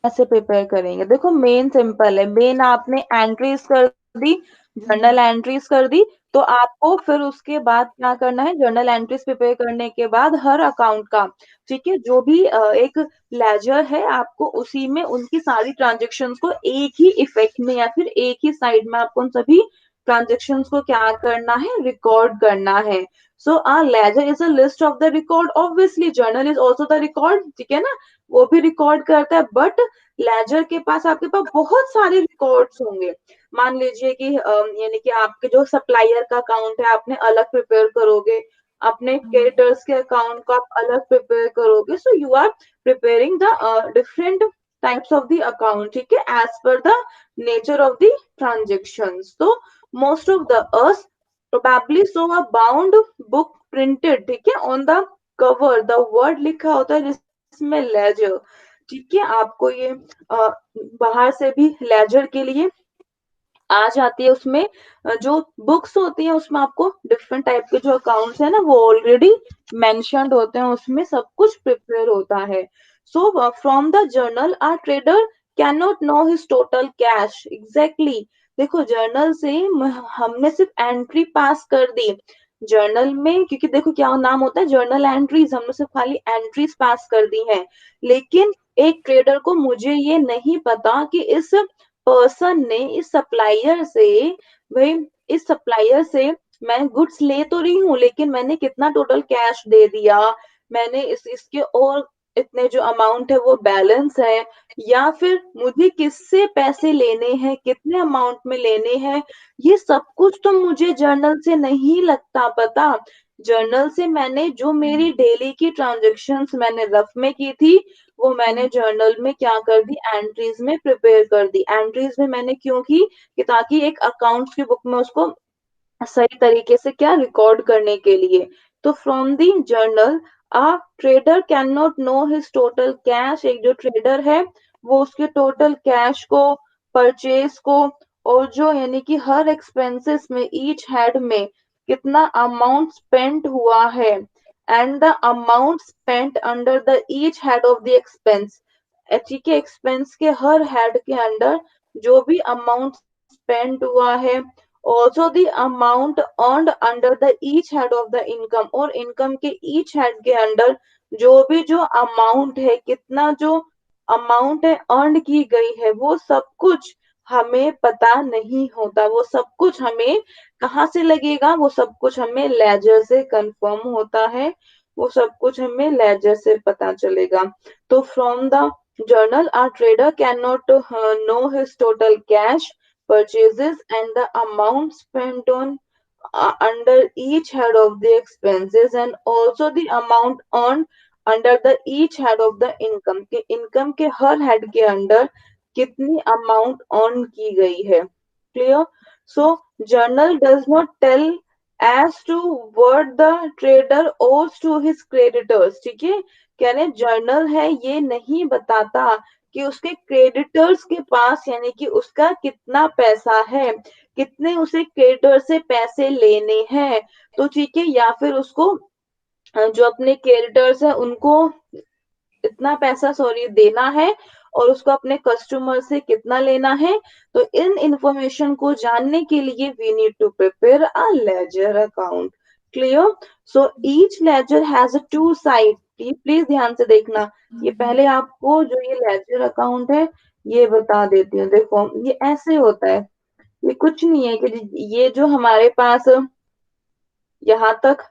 ऐसे प्रिपेयर करेंगे। देखो मेन सिंपल है, मेन आपने एंट्रीज कर दी, जर्नल एंट्रीज कर दी, तो आपको फिर उसके बाद क्या करना है, जर्नल एंट्रीज प्रिपेयर करने के बाद हर अकाउंट का, ठीक है, जो भी एक लेजर है आपको उसी में उनकी सारी ट्रांजेक्शन्स को एक ही इफेक्ट में या फिर एक ही साइड में आपको उन सभी ट्रांजेक्शन्स को क्या करना है, रिकॉर्ड करना है। So a ledger is a list of the record, obviously journal is also the record, ठीक है ना, वो भी रिकॉर्ड करता है, बट लेजर के पास आपके पास बहुत सारे रिकॉर्ड्स होंगे। मान लीजिए कि यानी कि आपके जो सप्लायर का अकाउंट है आपने अलग प्रिपेयर करोगे, अपने क्रेडिटर्स के अकाउंट को आप अलग प्रिपेयर करोगे, so you are preparing the different types of the account, ठीक है, as per the nature of the transactions. तो most of the us probably so a bound book printed, ठीक है, on the cover the word लिखा होता है जिसमें laser, ठीक है, आपको ये बाहर से भी लेजर के लिए आ जाती है। उसमें जो बुक्स होती हैं उसमें आपको डिफरेंट टाइप के जो अकाउंट्स है ना वो ऑलरेडी मेंशन्ड होते हैं, उसमें सब कुछ प्रिपेयर होता है। So from the journal are trader can not know his total cash, exactly. देखो जर्नल से हमने सिर्फ एंट्री पास कर दी जर्नल में, क्योंकि देखो क्या नाम होता है, जर्नल एंट्रीज, हमने सिर्फ खाली एंट्रीज पास कर दी हैं, लेकिन एक ट्रेडर को मुझे ये नहीं पता कि इस पर्सन ने इस सप्लायर से, भाई इस सप्लायर से मैं गुड्स ले तो रही हूँ लेकिन मैंने कितना टोटल कैश दे दिया, मैंने इसके और इतने जो अमाउंट है वो बैलेंस है, या फिर मुझे किससे पैसे लेने हैं, कितने अमाउंट में लेने हैं, ये सब कुछ तो मुझे जर्नल से नहीं लगता पता। जर्नल से मैंने जो मेरी डेली की ट्रांजेक्शन्स मैंने रफ में की थी वो मैंने जर्नल में क्या कर दी, एंट्रीज में प्रिपेयर कर दी। एंट्रीज में मैंने क्यों की, कि ताकि एक अकाउंट्स की बुक में उसको सही तरीके से क्या रिकॉर्ड करने के लिए। तो from the journal a trader can not know his total cash, एक जो ट्रेडर है वो उसके टोटल कैश को, परचेज को, और जो यानी कि हर एक्सपेंसेस में ईच हेड में कितना अमाउंट स्पेंट हुआ है, and the amount spent under the each head of the expense, ठीक है, एक्सपेंस के हर हेड के अंडर जो भी अमाउंट स्पेंड हुआ है, also the amount earned under the each head of the income, और इनकम के each head के अंडर जो भी जो अमाउंट है, कितना जो अमाउंट है अर्न की गई है, वो सब कुछ हमें पता नहीं होता, वो सब कुछ हमें कहाँ से लगेगा, वो सब कुछ हमें लेजर से कंफर्म होता है, वो सब कुछ हमें लेजर से पता चलेगा। तो from the journal, our trader cannot know his total cash purchases and the amount spent on under each head of the expenses and also the amount earned under the each head of the income के income के हर head के अंदर कितनी amount earn की गई है. Clear? So journal does not tell as to what the trader owes to his creditors. ठीक है, कह रहे जर्नल है ये नहीं बताता कि उसके क्रेडिटर्स के पास यानी कि उसका कितना पैसा है, कितने उसे क्रेडिटर से पैसे लेने हैं. तो ठीक है, या फिर उसको जो अपने क्रेडिटर्स है उनको इतना पैसा सॉरी देना है और उसको अपने कस्टमर से कितना लेना है. तो इन इंफॉर्मेशन को जानने के लिए we need to prepare a ledger account. Clear? So each ledger has a two side. Please ध्यान से देखना, ये पहले आपको जो ये लेजर अकाउंट है ये बता देती हूँ. देखो ये ऐसे होता है, ये कुछ नहीं है कि ये जो हमारे पास यहाँ तक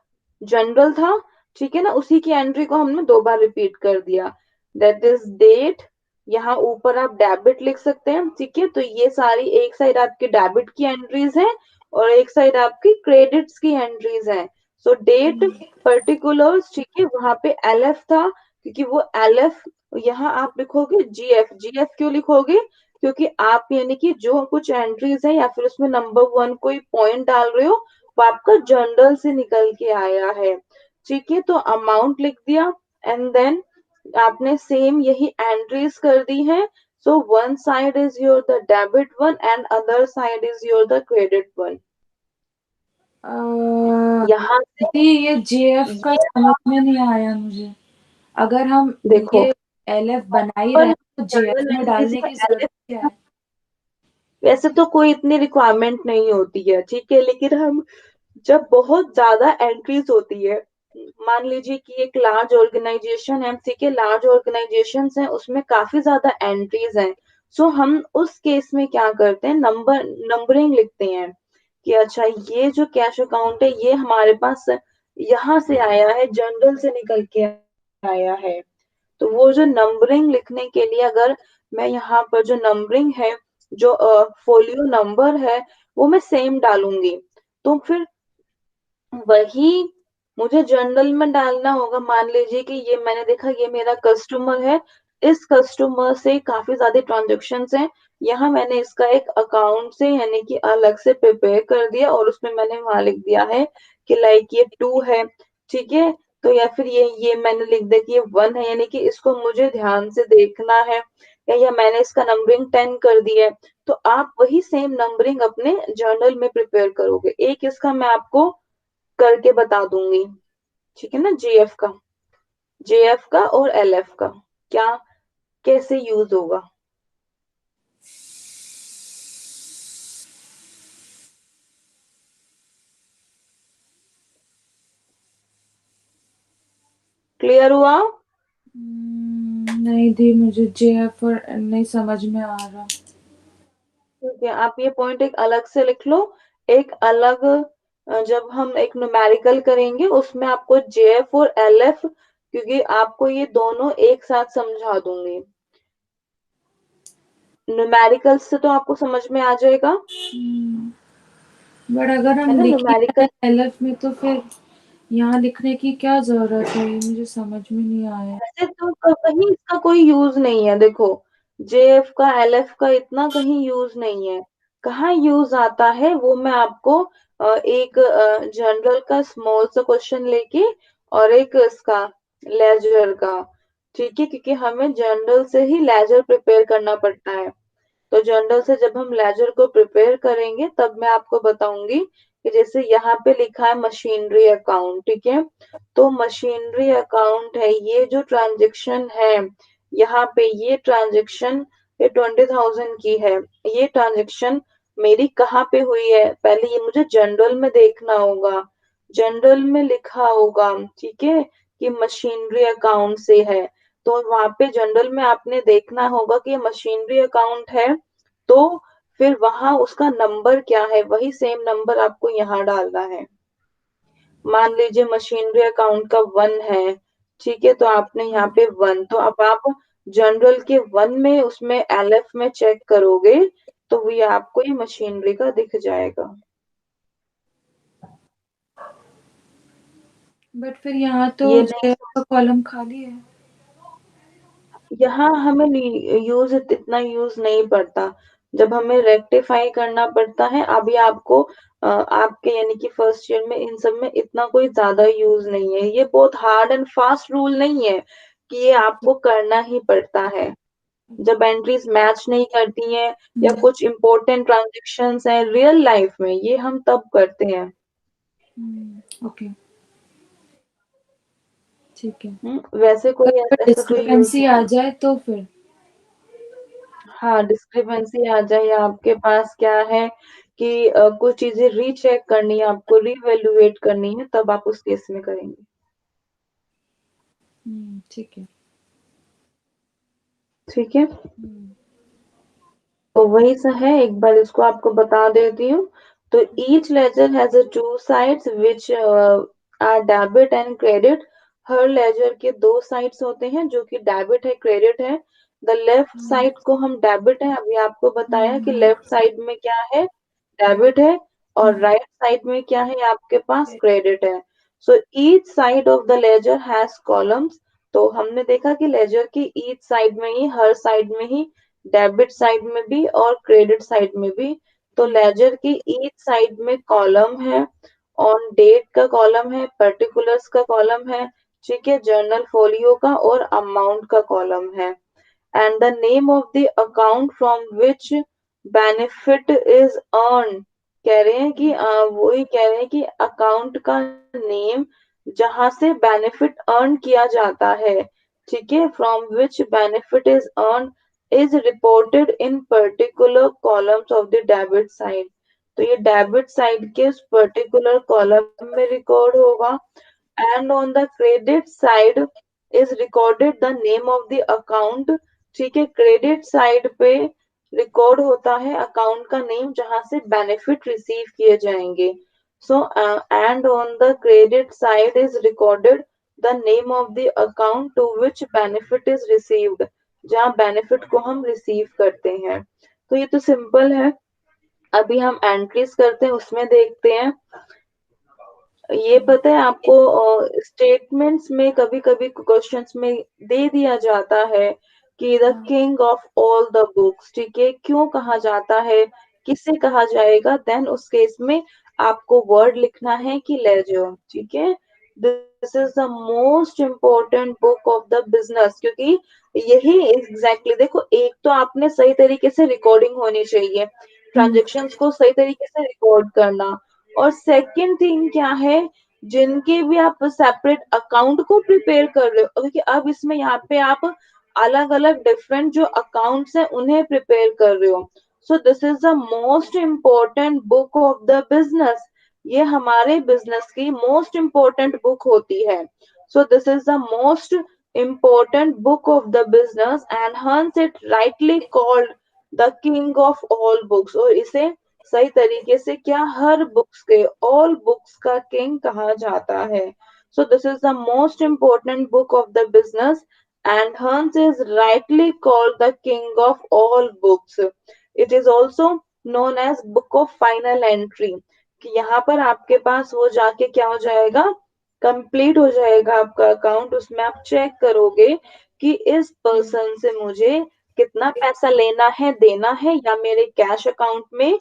जनरल था, ठीक है ना, उसी की एंट्री को हमने दो बार रिपीट कर दिया. That is date. यहाँ ऊपर आप डेबिट लिख सकते हैं. ठीक है, तो ये सारी एक साइड आपकी डेबिट की एंट्रीज हैं और एक साइड आपकी क्रेडिट्स की एंट्रीज हैं. सो डेट पर्टिकुलर्स, ठीक है, वहां पे एलएफ था क्योंकि वो एलएफ यहाँ आप लिखोगे जीएफ. जीएफ क्यों लिखोगे? क्योंकि आप यानी कि जो कुछ एंट्रीज है या फिर उसमें नंबर वन कोई पॉइंट डाल रहे हो वो आपका जर्नल से निकल के आया है. ठीक है, तो अमाउंट लिख दिया एंड देन आपने सेम यही एंट्रीज कर दी हैं. So one side is your the debit one and other side is your the credit one. यहाँ से दी ये जेएफ का ये समझ में नहीं आया मुझे. अगर हम देखो ये एलएफ बना ही रहे पर हैं तो जेएफ जर्नल में एंट्रीज डालने में की जरूरत क्या है? वैसे तो कोई इतनी रिक्वायरमेंट नहीं होती है, ठीक है, लेकिन हम जब बहुत ज्यादा एंट्रीज होती है, मान लीजिए कि एक लार्ज ऑर्गेनाइजेशन है, ठीक है, लार्ज ऑर्गेनाइजेशन है उसमें काफी ज्यादा एंट्रीज हैं. सो हम उस केस में क्या करते हैं, नंबरिंग लिखते हैं कि अच्छा ये जो कैश अकाउंट है ये हमारे पास यहाँ से आया है, जनरल से निकल के आया है. तो वो जो नंबरिंग लिखने के लिए अगर मैं यहाँ पर जो नंबरिंग है, जो फोलियो नंबर है वो मैं सेम डालूंगी, तो फिर वही मुझे जर्नल में डालना होगा. मान लीजिए कि ये मैंने देखा ये मेरा कस्टमर है, इस कस्टमर से काफी ज्यादा ट्रांजेक्शन हैं, यहाँ मैंने इसका एक अकाउंट से यानी कि अलग से प्रिपेयर कर दिया और उसमें मैंने वहां लिख दिया है कि लाइक ये टू है. ठीक है, तो या फिर ये मैंने लिख दिया कि ये वन है यानी कि इसको मुझे ध्यान से देखना है, या मैंने इसका नंबरिंग 10 कर दिया है. तो आप वही सेम नंबरिंग अपने जर्नल में प्रिपेयर करोगे. एक इसका मैं आपको करके बता दूंगी, ठीक है ना, जेएफ का और एलएफ का क्या कैसे यूज होगा. क्लियर हुआ? नहीं दी, मुझे जेएफ और नहीं समझ में आ रहा. ठीक है, आप ये पॉइंट एक अलग से लिख लो. एक अलग जब हम एक न्यूमेरिकल करेंगे उसमें आपको जेएफ और एलएफ, क्योंकि आपको ये दोनों एक साथ समझा दूंगी. न्यूमेरिकल से तो आपको समझ में आ जाएगा, बट अगर है हम ना, लिख ही रहे न्यूमेरिकल. हैं एलएफ में तो फिर यहाँ लिखने की क्या जरूरत है? ये मुझे समझ में नहीं आया. वैसे तो कहीं इसका कोई यूज नहीं है. देखो जेएफ का एलएफ का इतना कहीं यूज नहीं है. कहाँ यूज आता है वो मैं आपको एक जनरल का स्मॉल सा क्वेश्चन लेके और एक इसका लेजर का, ठीक है, क्योंकि हमें जनरल से ही लेजर प्रिपेयर करना पड़ता है. तो जनरल से जब हम लेजर को प्रिपेयर करेंगे तब मैं आपको बताऊंगी कि जैसे यहाँ पे लिखा है मशीनरी अकाउंट, ठीक है, तो मशीनरी अकाउंट है, ये जो ट्रांजेक्शन है यहाँ पे ये ट्रांजेक्शन ये 20,000 की है. ये ट्रांजेक्शन मेरी कहाँ पे हुई है, पहले ये मुझे जनरल में देखना होगा. जनरल में लिखा होगा, ठीक है, कि मशीनरी अकाउंट से है. तो वहां पे जनरल में आपने देखना होगा कि ये मशीनरी अकाउंट है, तो फिर वहां उसका नंबर क्या है वही सेम नंबर आपको यहाँ डालना है. मान लीजिए मशीनरी अकाउंट का वन है, ठीक है, तो आपने यहाँ पे वन, तो अब आप जनरल के 1 में उसमें एलएफ में चेक करोगे तो ये आपको ये मशीनरी का दिख जाएगा। बट फिर यहाँ तो ये नहीं, शेयर का कॉलम खाली है। यहाँ हमें यूज इतना यूज नहीं पड़ता, जब हमें रेक्टिफाई करना पड़ता है। अभी आपको आपके यानी कि फर्स्ट ईयर में इन सब में इतना कोई ज्यादा यूज नहीं है, ये बहुत हार्ड एंड फास्ट रूल नहीं है कि ये आपको करना ही पड़ता है। जब एंट्रीज मैच नहीं करती हैं या हम्म। कुछ इंपॉर्टेंट ट्रांजेक्शन्स हैं रियल लाइफ में, ये हम तब करते हैं। ओके, ठीक है। वैसे पर कोई अगर ऐसा कोई यूज डिस्क्रिपेंसी आ नहीं। जाए तो फिर? हाँ, डिस्क्रिपेंसी आ जाए या आपके पास क्या है कि कुछ चीजें रीचेक करनी है, आपको रीवैल्यूएट करनी है, तब आप उस केस में करेंगे। ठीक है। ठीक है, हम्म। तो वही सा है, एक बार इसको आपको बता देती हूँ। तो each ledger has a two sides which are debit and credit. हर लेजर के दो साइड्स होते हैं जो कि डेबिट है क्रेडिट है। The left hmm. साइड को हम डेबिट है, अभी आपको बताया कि हम्म। लेफ्ट साइड में क्या है, डेबिट है, और हम्म। राइट साइड में क्या है आपके पास, क्रेडिट है। So each side of the ledger has columns. तो हमने देखा कि लेजर की ईच साइड में ही, हर साइड में ही, डेबिट साइड में भी और क्रेडिट साइड में भी, तो लेजर की ईच साइड में कॉलम है। ऑन डेट का कॉलम है, पर्टिकुलर्स का कॉलम है, ठीक है, जर्नल फोलियो का और अमाउंट का कॉलम है। And the name of the account from which benefit is earn. कह रहे हैं कि वही कह रहे हैं कि अकाउंट का नेम जहां से बेनिफिट अर्न किया जाता है, ठीक है, from which benefit is earn is reported in particular columns of the debit side. तो ये डेबिट साइड के उस पर्टिकुलर कॉलम में रिकॉर्ड होगा। And on the credit side is recorded the name of the account. ठीक है, credit side पे record होता है अकाउंट का नेम जहां से बेनिफिट रिसीव किए जाएंगे। So and on the credit side is recorded the name of the account to which benefit is received, जहाँ बेनिफिट को हम रिसीव करते हैं। तो ये तो सिंपल है। अभी हम एंट्रीज करते हैं, उसमें देखते हैं। ये पता है आपको, स्टेटमेंट्स में कभी कभी क्वेश्चंस में दे दिया जाता है कि द हाँ। King of all the books, ठीक है, क्यों कहा जाता है, किसे कहा जाएगा, देन उस केस में आपको वर्ड लिखना है कि लेजर। ठीक है, this is the most important book of the business, क्योंकि यही एग्जैक्टली देखो, एक तो आपने सही तरीके से रिकॉर्डिंग होनी चाहिए, हम्म। ट्रांजेक्शन्स को सही तरीके से रिकॉर्ड करना, और सेकंड थिंग क्या है, जिनके भी आप सेपरेट अकाउंट को प्रिपेयर कर रहे हो, क्योंकि अब इसमें यहाँ पे आप अलग अलग डिफरेंट जो अकाउंट्स हैं उन्हें प्रिपेयर कर रहे हो। So this is the most important book of the business. ये हमारे बिजनेस की मोस्ट इम्पोर्टेंट बुक होती है। So this is the most important book of the business and hence it rightly called the king of all books. और इसे सही तरीके से क्या, हर बुक्स के, ऑल बुक्स का किंग कहा जाता है। So this is the most important book of the business and हंस is rightly called the king of all books. It is also known as book of final entry, कि यहाँ पर आपके पास वो जाके क्या हो जाएगा, कंप्लीट हो जाएगा आपका अकाउंट। उसमें आप चेक करोगे कि इस पर्सन से मुझे कितना पैसा लेना है, देना है, या मेरे कैश अकाउंट में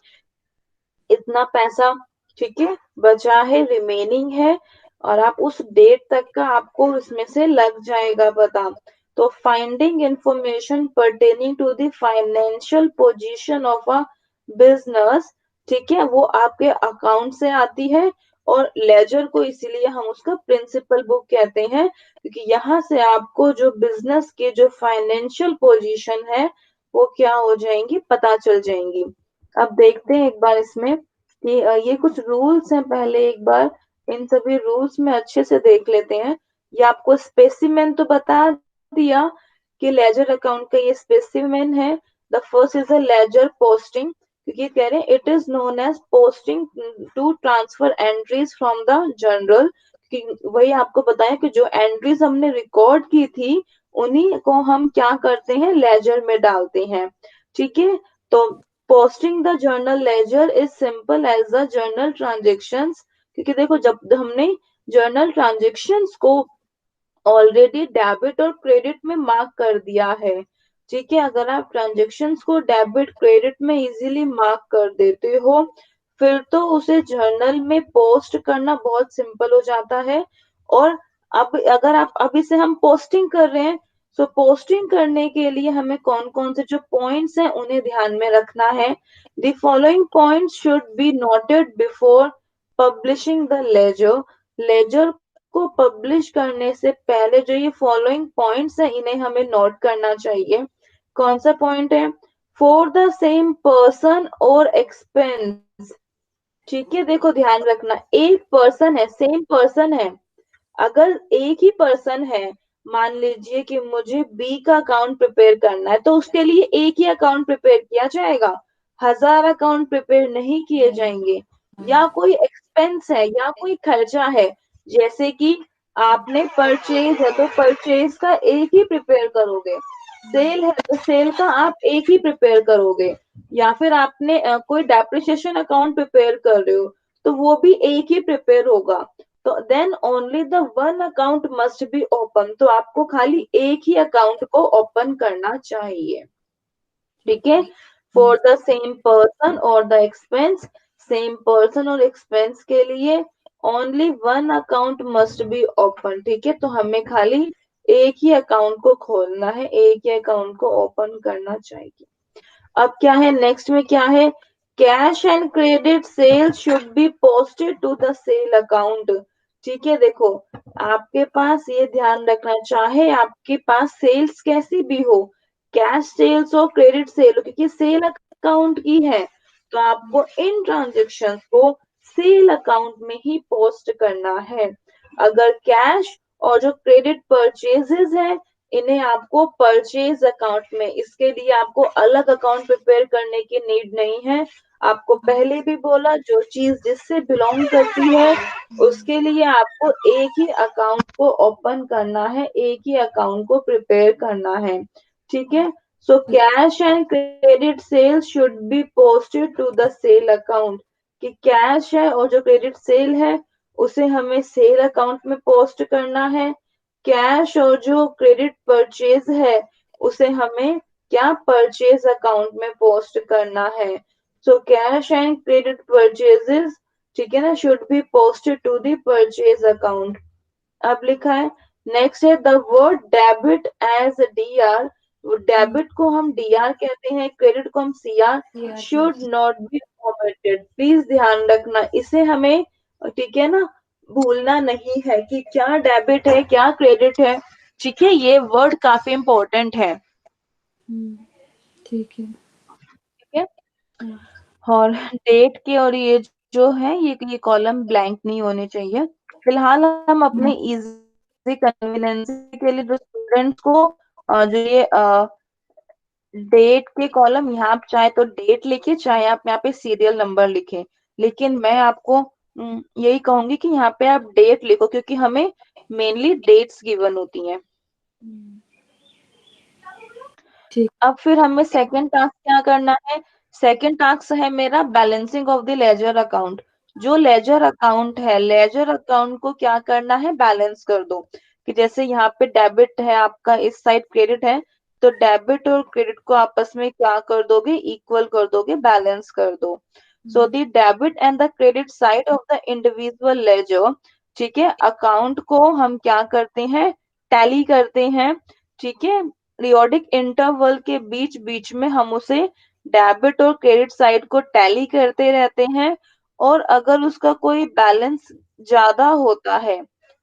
इतना पैसा, ठीक है, बचा है, रिमेनिंग है, और आप उस डेट तक का आपको उसमें से लग जाएगा पता। तो finding information pertaining to the financial position of a business, ठीक है, वो आपके अकाउंट से आती है। और लेजर को इसीलिए हम उसका प्रिंसिपल बुक कहते हैं, क्योंकि यहाँ से आपको जो बिजनेस के जो फाइनेंशियल पोजीशन है वो क्या हो जाएंगी, पता चल जाएंगी। अब देखते हैं एक बार इसमें कि ये कुछ रूल्स हैं, पहले एक बार इन सभी रूल्स में अच्छे से देख लेते हैं। ये आपको स्पेसिमेन तो बता दिया कि लेजर अकाउंट का ये स्पेसिमेन है। The first is a ledger posting, क्योंकि कह रहे हैं it is known as posting to transfer entries from the journal. वही आपको बताया कि जो एंट्रीज हमने रिकॉर्ड की थी उन्हीं को हम क्या करते हैं, लेजर में डालते हैं। ठीक है, तो posting the journal ledger is simple as the journal transactions, क्योंकि देखो जब हमने जर्नल ट्रांजेक्शंस को ऑलरेडी डेबिट और क्रेडिट में मार्क कर दिया है। ठीक है, अगर आप ट्रांजेक्शन्स को डेबिट क्रेडिट में इजीली मार्क कर देते हो, फिर तो उसे जर्नल में पोस्ट करना बहुत सिंपल हो जाता है। और अब अगर आप अभी से हम पोस्टिंग कर रहे हैं, तो पोस्टिंग करने के लिए हमें कौन कौन से जो पॉइंट्स हैं उन्हें ध्यान में रखना है। The following points should be noted before publishing the ledger. Ledger को पब्लिश करने से पहले जो ये फॉलोइंग पॉइंट्स हैं इन्हें हमें नोट करना चाहिए। कौन सा पॉइंट है? फॉर द सेम पर्सन और एक्सपेंस। ठीक है, देखो ध्यान रखना, एक पर्सन है, सेम पर्सन है। अगर एक ही पर्सन है, मान लीजिए कि मुझे बी का अकाउंट प्रिपेयर करना है, तो उसके लिए एक ही अकाउंट प्रिपेयर किया जाएगा, 1000 अकाउंट प्रिपेयर नहीं किए नहीं। जाएंगे। हाँ। या कोई एक्सपेंस है या कोई खर्चा है, जैसे कि आपने परचेज है तो परचेज का एक ही प्रिपेयर करोगे, सेल है तो सेल का आप एक ही प्रिपेयर करोगे, या फिर आपने कोई डेप्रिसिएशन अकाउंट प्रिपेयर कर रहे हो, तो वो भी एक ही प्रिपेयर होगा। तो then only the one account must be open, तो आपको खाली एक ही अकाउंट को ओपन करना चाहिए। ठीक है, फॉर द सेम पर्सन और द एक्सपेंस, सेम पर्सन और एक्सपेंस के लिए only one account must be open. ठीक है, तो हमें खाली एक ही अकाउंट को खोलना है, एक ही अकाउंट को ओपन करना चाहिए। अब क्या है, नेक्स्ट में क्या है, cash and credit sale should be posted to the sale account. ठीक है, देखो आपके पास ये ध्यान रखना, चाहे आपके पास सेल्स कैसी भी हो, कैश सेल्स हो क्रेडिट सेल हो, क्योंकि सेल अकाउंट की है, तो आपको इन ट्रांजेक्शन को सेल अकाउंट में ही पोस्ट करना है। अगर कैश और जो क्रेडिट परचेजेस है, इन्हें आपको परचेज अकाउंट में, इसके लिए आपको अलग अकाउंट प्रिपेयर करने की नीड नहीं है। आपको पहले भी बोला, जो चीज जिससे बिलोंग करती है उसके लिए आपको एक ही अकाउंट को ओपन करना है, एक ही अकाउंट को प्रिपेयर करना है। ठीक है, so cash and credit sale should be posted to the sale account, कि कैश है और जो क्रेडिट सेल है उसे हमें सेल अकाउंट में पोस्ट करना है। कैश और जो क्रेडिट परचेज है उसे हमें क्या, परचेज अकाउंट में पोस्ट करना है। So cash and credit purchases, ठीक है ना, should be posted to the purchase account. अब लिखा है, नेक्स्ट है the word debit as D R. Debit को हम डी आर कहते हैं, क्रेडिट को हम सी आर। यार should not be omitted, please ध्यान रखना, इसे हमें, ठीक है ना, भूलना नहीं है कि क्या डेबिट है क्या क्रेडिट है। ठीक है, ये वर्ड काफी इंपॉर्टेंट है। ठीक है। ठीक है, हाँ। और डेट के और ये जो है ये कॉलम ब्लैंक नहीं होने चाहिए। फिलहाल हम अपने इजी कन्वीनियंस के लिए जो स्टूडेंट्स को जो ये डेट के कॉलम, यहाँ आप चाहे तो डेट लिखे, चाहे आप यहाँ पे सीरियल नंबर लिखें, लेकिन मैं आपको यही कहूंगी कि यहाँ पे आप डेट लिखो, क्योंकि हमें मेनली डेट्स गिवन होती हैं। ठीक। अब फिर हमें सेकंड टास्क क्या करना है, सेकंड टास्क है मेरा balancing of the ledger account. जो लेजर अकाउंट है, लेजर अकाउंट को क्या करना है, बैलेंस कर दो। कि जैसे यहाँ पे डेबिट है आपका, इस साइड क्रेडिट है, तो डेबिट और क्रेडिट को आपस में क्या कर दोगे, इक्वल कर दोगे, बैलेंस कर दो। So the debit and the credit side of the individual ledger, ठीक है, अकाउंट को हम क्या करते हैं, टैली करते हैं। ठीक है, पीरियोडिक इंटरवल के बीच बीच में हम उसे डेबिट और क्रेडिट साइड को टैली करते रहते हैं। और अगर उसका कोई बैलेंस ज्यादा होता है,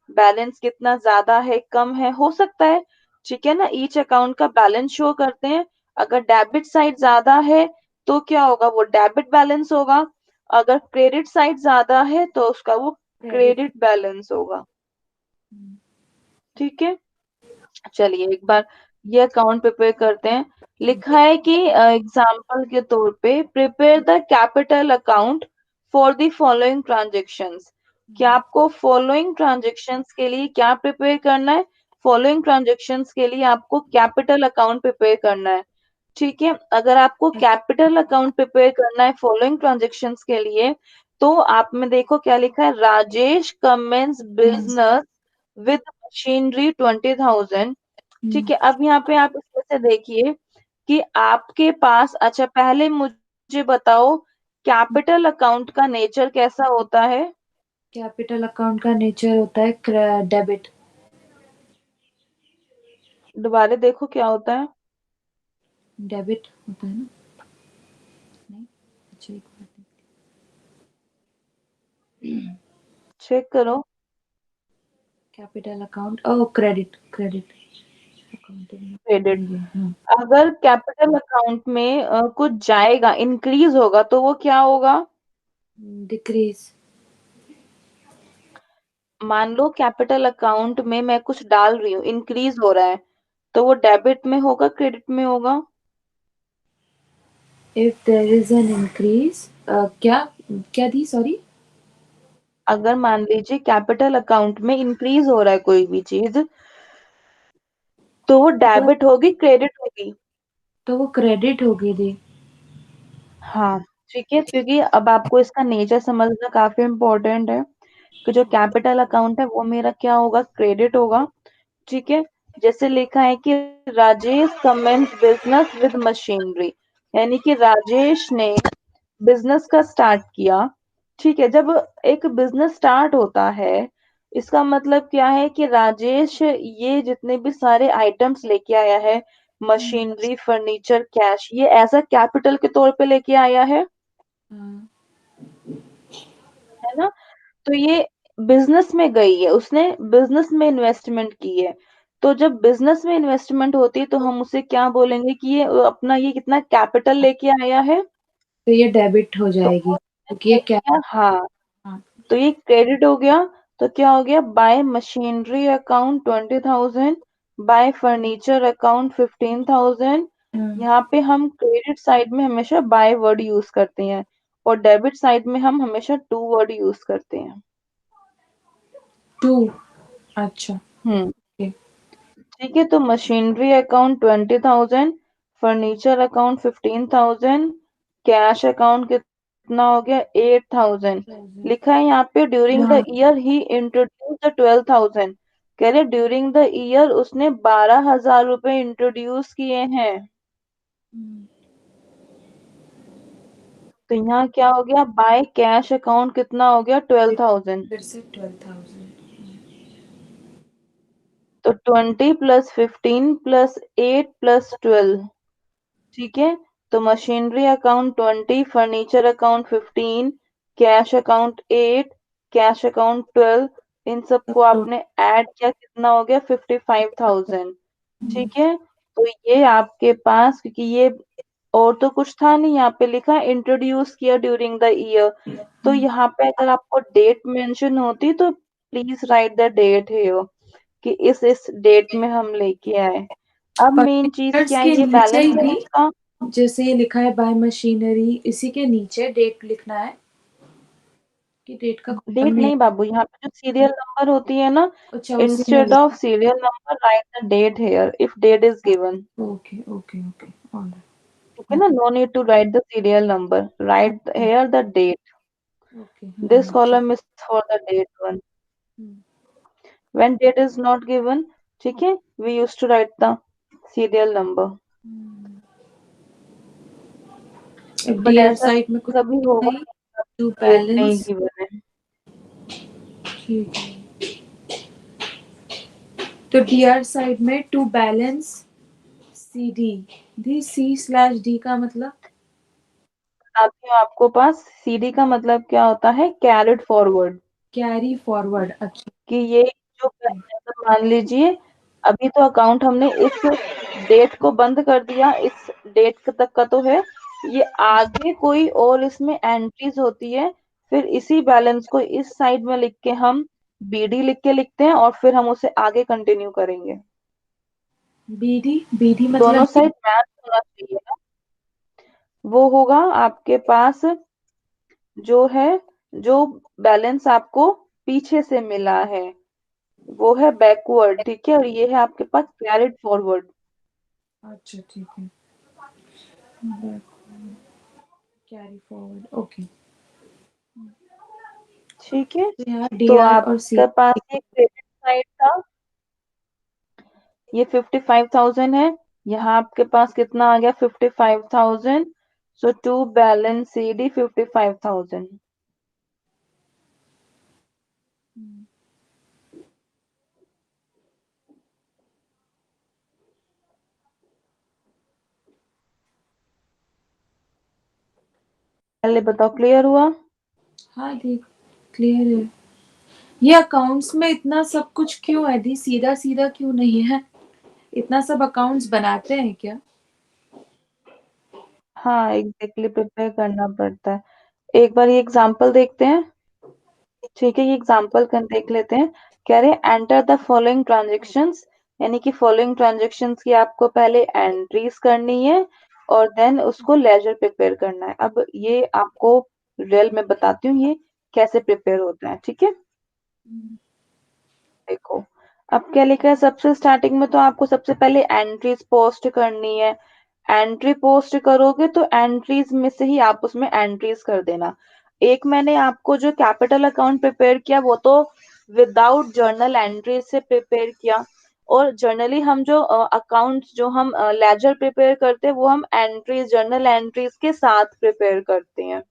बैलेंस कितना ज्यादा है कम है हो सकता है, ठीक है ना, ईच अकाउंट का बैलेंस शो करते हैं। अगर डेबिट साइड ज्यादा है तो क्या होगा, वो डेबिट बैलेंस होगा। अगर क्रेडिट साइड ज्यादा है तो उसका वो क्रेडिट। क्रेडिट बैलेंस होगा। ठीक है, चलिए एक बार ये अकाउंट प्रिपेयर करते हैं। लिखा है कि एग्जाम्पल के तौर पे prepare the capital account for the following transactions. क्या आपको फॉलोइंग ट्रांजेक्शंस के लिए क्या प्रिपेयर करना है, फॉलोइंग ट्रांजेक्शन्स के लिए आपको कैपिटल अकाउंट प्रिपेयर करना है। ठीक है, अगर आपको कैपिटल अकाउंट प्रिपेयर करना है फॉलोइंग ट्रांजेक्शन्स के लिए, तो आप में देखो क्या लिखा है, Rajesh commence business with machinery 20,000। ठीक है, अब यहाँ पे आप इसमें से देखिए कि आपके पास, अच्छा पहले मुझे बताओ कैपिटल अकाउंट का नेचर कैसा होता है। कैपिटल अकाउंट का नेचर होता है डेबिट। दोबारा देखो क्या होता है। डेबिट होता है ना? नहीं, अच्छा एक मिनट। चेक करो। कैपिटल अकाउंट, ओ क्रेडिट, क्रेडिट अकाउंट। क्रेडिट। हाँ। अगर कैपिटल अकाउंट में कुछ जाएगा, इंक्रीज होगा, तो वो क्या होगा। डिक्रीज। मान लो कैपिटल अकाउंट में मैं कुछ डाल रही हूँ, इंक्रीज हो रहा है, तो वो डेबिट में होगा क्रेडिट में होगा। If there is an increase, क्या क्या थी, सॉरी? अगर मान लीजिए कैपिटल अकाउंट में इंक्रीज हो रहा है कोई भी चीज, तो वो तो डेबिट होगी क्रेडिट होगी। तो वो क्रेडिट होगी दी। हाँ ठीक है, क्योंकि अब आपको इसका नेचर समझना काफी इम्पोर्टेंट है कि जो कैपिटल अकाउंट है वो मेरा क्या होगा, क्रेडिट होगा। ठीक है, जैसे लिखा है कि Rajesh commence business with machinery, यानी कि राजेश ने बिजनेस का स्टार्ट किया। ठीक है, जब एक बिजनेस स्टार्ट होता है, इसका मतलब क्या है कि राजेश ये जितने भी सारे आइटम्स लेके आया है, मशीनरी, फर्नीचर, कैश, ये एज अ कैपिटल के तौर पे लेके आया है ना। तो ये बिजनेस में गई है, उसने बिजनेस में इन्वेस्टमेंट की है। तो जब बिजनेस में इन्वेस्टमेंट होती है तो हम उसे क्या बोलेंगे कि ये अपना ये कितना कैपिटल लेके आया है। तो ये डेबिट हो तो जाएगी उसने क्योंकि ये क्या क्या। किया, हाँ, हाँ। तो ये क्रेडिट हो गया। तो क्या हो गया, bye machinery account 20,000, bye furniture account 15,000। हाँ। यहाँ पे हम क्रेडिट साइड में हमेशा बाय वर्ड यूज करते हैं, और डेबिट साइड में हम हमेशा टू वर्ड यूज करते हैं। टू। अच्छा। हम्म। ओके। ठीक है, तो machinery account 20,000, furniture account 15,000, cash account कितना हो गया 8,000। लिखा है यहाँ पे ड्यूरिंग द हाँ। Year he introduce the 12,000। कह रहे ड्यूरिंग द ईयर उसने 12,000 रुपए इंट्रोड्यूस किए हैं। तो यहाँ क्या हो गया, बाय कैश अकाउंट कितना हो गया 12,000। फिर से 12,000। तो 20 + 15 + 8 + 12। ठीक है, तो machinery account 20, furniture account 15, cash account 8, cash account 12, इन सबको आपने ऐड किया, कितना हो गया 55,000। ठीक है, तो ये आपके पास, क्योंकि ये और तो कुछ था नहीं, यहाँ पे लिखा इंट्रोड्यूस किया ड्यूरिंग द ईयर, तो यहाँ पे अगर आपको डेट मेंशन होती तो प्लीज राइट द डेट है कि इस डेट में हम लेके आए। अब मेन चीज पर्टिकुलर्स क्या है, के ये नीचे बैलेंस ही है भी, आपका। जैसे ये लिखा है बाय मशीनरी, इसी के नीचे डेट लिखना है कि डेट का कॉलम डेट नहीं? नहीं बाबू, यहाँ पे जो सीरियल नंबर होती है ना, अच्छा, उसी में instead of serial number write the date here if date is given. Okay okay okay, ठीक है ना, no need to write the serial number, write here the date. Okay. This हाँ, ठीक। Column is for the date one. When date is not given, ठीक है, we use to write the serial number. But DR ऐसा side में कुछ कभी होगा नहीं, टू डेट नहीं बैलेंस। गिवन है। ठीक है, तो डीआर साइड में to balance C D, the C slash D का मतलब? बताती हूँ आपको, पास सीडी का मतलब क्या होता है, कैरिड फॉरवर्ड। Carry forward. अच्छा। कि ये जो जैसे मान लीजिए अभी तो अकाउंट हमने इस डेट को बंद कर दिया, इस डेट तक का तो है, ये आगे कोई और इसमें एंट्रीज होती है, फिर इसी बैलेंस को इस साइड में लिख के हम बीडी लिख के लिखते हैं, और फिर हम उसे आगे कंटिन्यू करेंगे। बीडी, बीडी दोनों मतलब? साइड मैच होना चाहिए ना। वो होगा आपके पास जो है, जो बैलेंस आपको पीछे से मिला है, वो है बैकवर्ड, ठीक है, और ये है आपके पास कैरिड फॉरवर्ड। अच्छा ठीक है, कैरी फॉरवर्ड, ओके। ठीक है, तो यहाँ तो डीआर और सी। आपके पास ये क्रेडिट साइड था, ये 55,000 है। यहाँ आपके पास कितना आ गया, 55,000। सो टू बैलेंस सी डी 55,000। पहले बताओ, क्लियर हुआ? हाँ दी, क्लियर है। ये अकाउंट्स में इतना सब कुछ क्यों है दी, सीधा सीधा क्यों नहीं है? इतना सब अकाउंट्स बनाते हैं क्या? हाँ एग्जैक्टली, प्रिपेयर करना पड़ता है। एक बार ये एग्जांपल देखते हैं। ठीक है, ये एग्जांपल कर देख लेते हैं। कह रहे एंटर द फॉलोइंग ट्रांजेक्शन्स, यानी कि फॉलोइंग ट्रांजेक्शन्स की आपको पहले एंट्रीज करनी है और देन उसको लेजर प्रिपेयर करना है। अब ये आपको रियल में बताती हूँ ये कैसे प्रिपेयर होता है, ठीक है। देखो, अब क्या लिखा है, सबसे स्टार्टिंग में तो आपको सबसे पहले एंट्रीज पोस्ट करनी है। एंट्री पोस्ट करोगे तो एंट्रीज में से ही आप उसमें एंट्रीज कर देना। एक मैंने आपको जो कैपिटल अकाउंट प्रिपेयर किया वो तो विदाउट जर्नल एंट्रीज से प्रिपेयर किया। और जर्नली हम जो अकाउंट्स जो हम लेजर प्रिपेयर करते हैं वो हम एंट्रीज, जर्नल एंट्रीज के साथ प्रिपेयर करते हैं।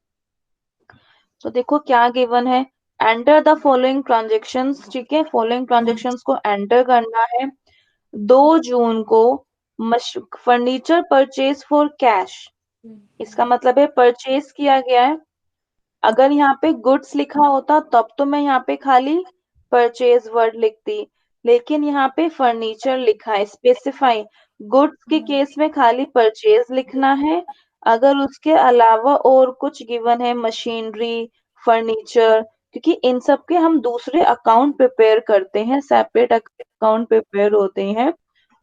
तो देखो क्या गिवन है, एंटर द फॉलोइंग ट्रांजेक्शन्स, ठीक है, फॉलोइंग ट्रांजेक्शन्स को एंटर करना है। 2 जून को फर्नीचर परचेज फॉर कैश, इसका मतलब है परचेज किया गया है। अगर यहाँ पे गुड्स लिखा होता तब तो मैं यहाँ पे खाली परचेज वर्ड लिखती, लेकिन यहाँ पे फर्नीचर लिखा है, स्पेसिफाई। गुड्स के केस में खाली परचेज लिखना है। अगर उसके अलावा और कुछ गिवन है, मशीनरी, फर्नीचर, क्योंकि इन सब के हम दूसरे अकाउंट प्रिपेयर करते हैं, सेपरेट अकाउंट प्रिपेयर होते हैं,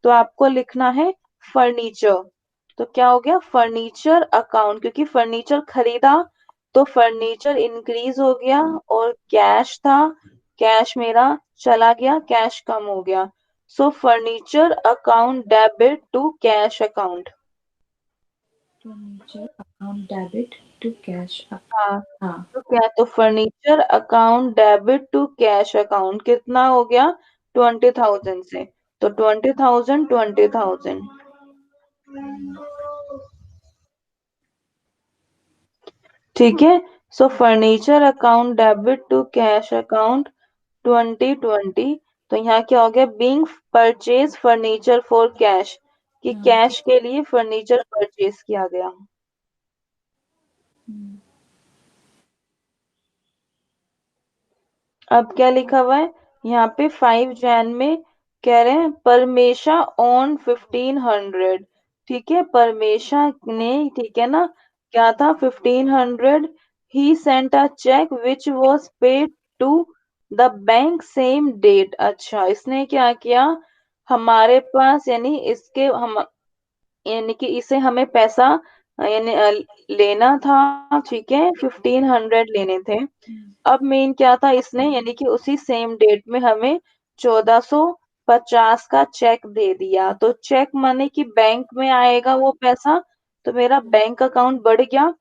तो आपको लिखना है फर्नीचर। तो क्या हो गया, फर्नीचर अकाउंट, क्योंकि फर्नीचर खरीदा तो फर्नीचर इंक्रीज हो गया, और कैश था, कैश मेरा चला गया, कैश कम हो गया। So furniture account debit to cash account. Furniture account debit to cash. हाँ, हाँ। तो क्या, तो furniture account debit to cash account कितना हो गया, 20,000 से। तो 20,000, 20,000। ठीक है, so furniture account debit to cash account 2020। तो यहाँ क्या हो गया, being purchase furniture for cash, कि हाँ। कैश के लिए फर्नीचर परचेज किया गया। अब क्या लिखा हुआ है यहाँ पे, 5 जैन में कह रहे हैं परमेशा ऑन 1500। ठीक है, परमेशा ने, ठीक है ना, क्या था, 1500। He sent a cheque which was paid to the bank same date. अच्छा, इसने क्या किया, हमारे पास, यानी इसके हम, यानी कि इसे हमें पैसा यानी लेना था, ठीक है, 1500 लेने थे। अब मेन क्या था, इसने यानी कि उसी सेम डेट में हमें 1450 का चेक दे दिया। तो चेक माने कि बैंक में आएगा वो पैसा, तो मेरा बैंक अकाउंट बढ़ गया।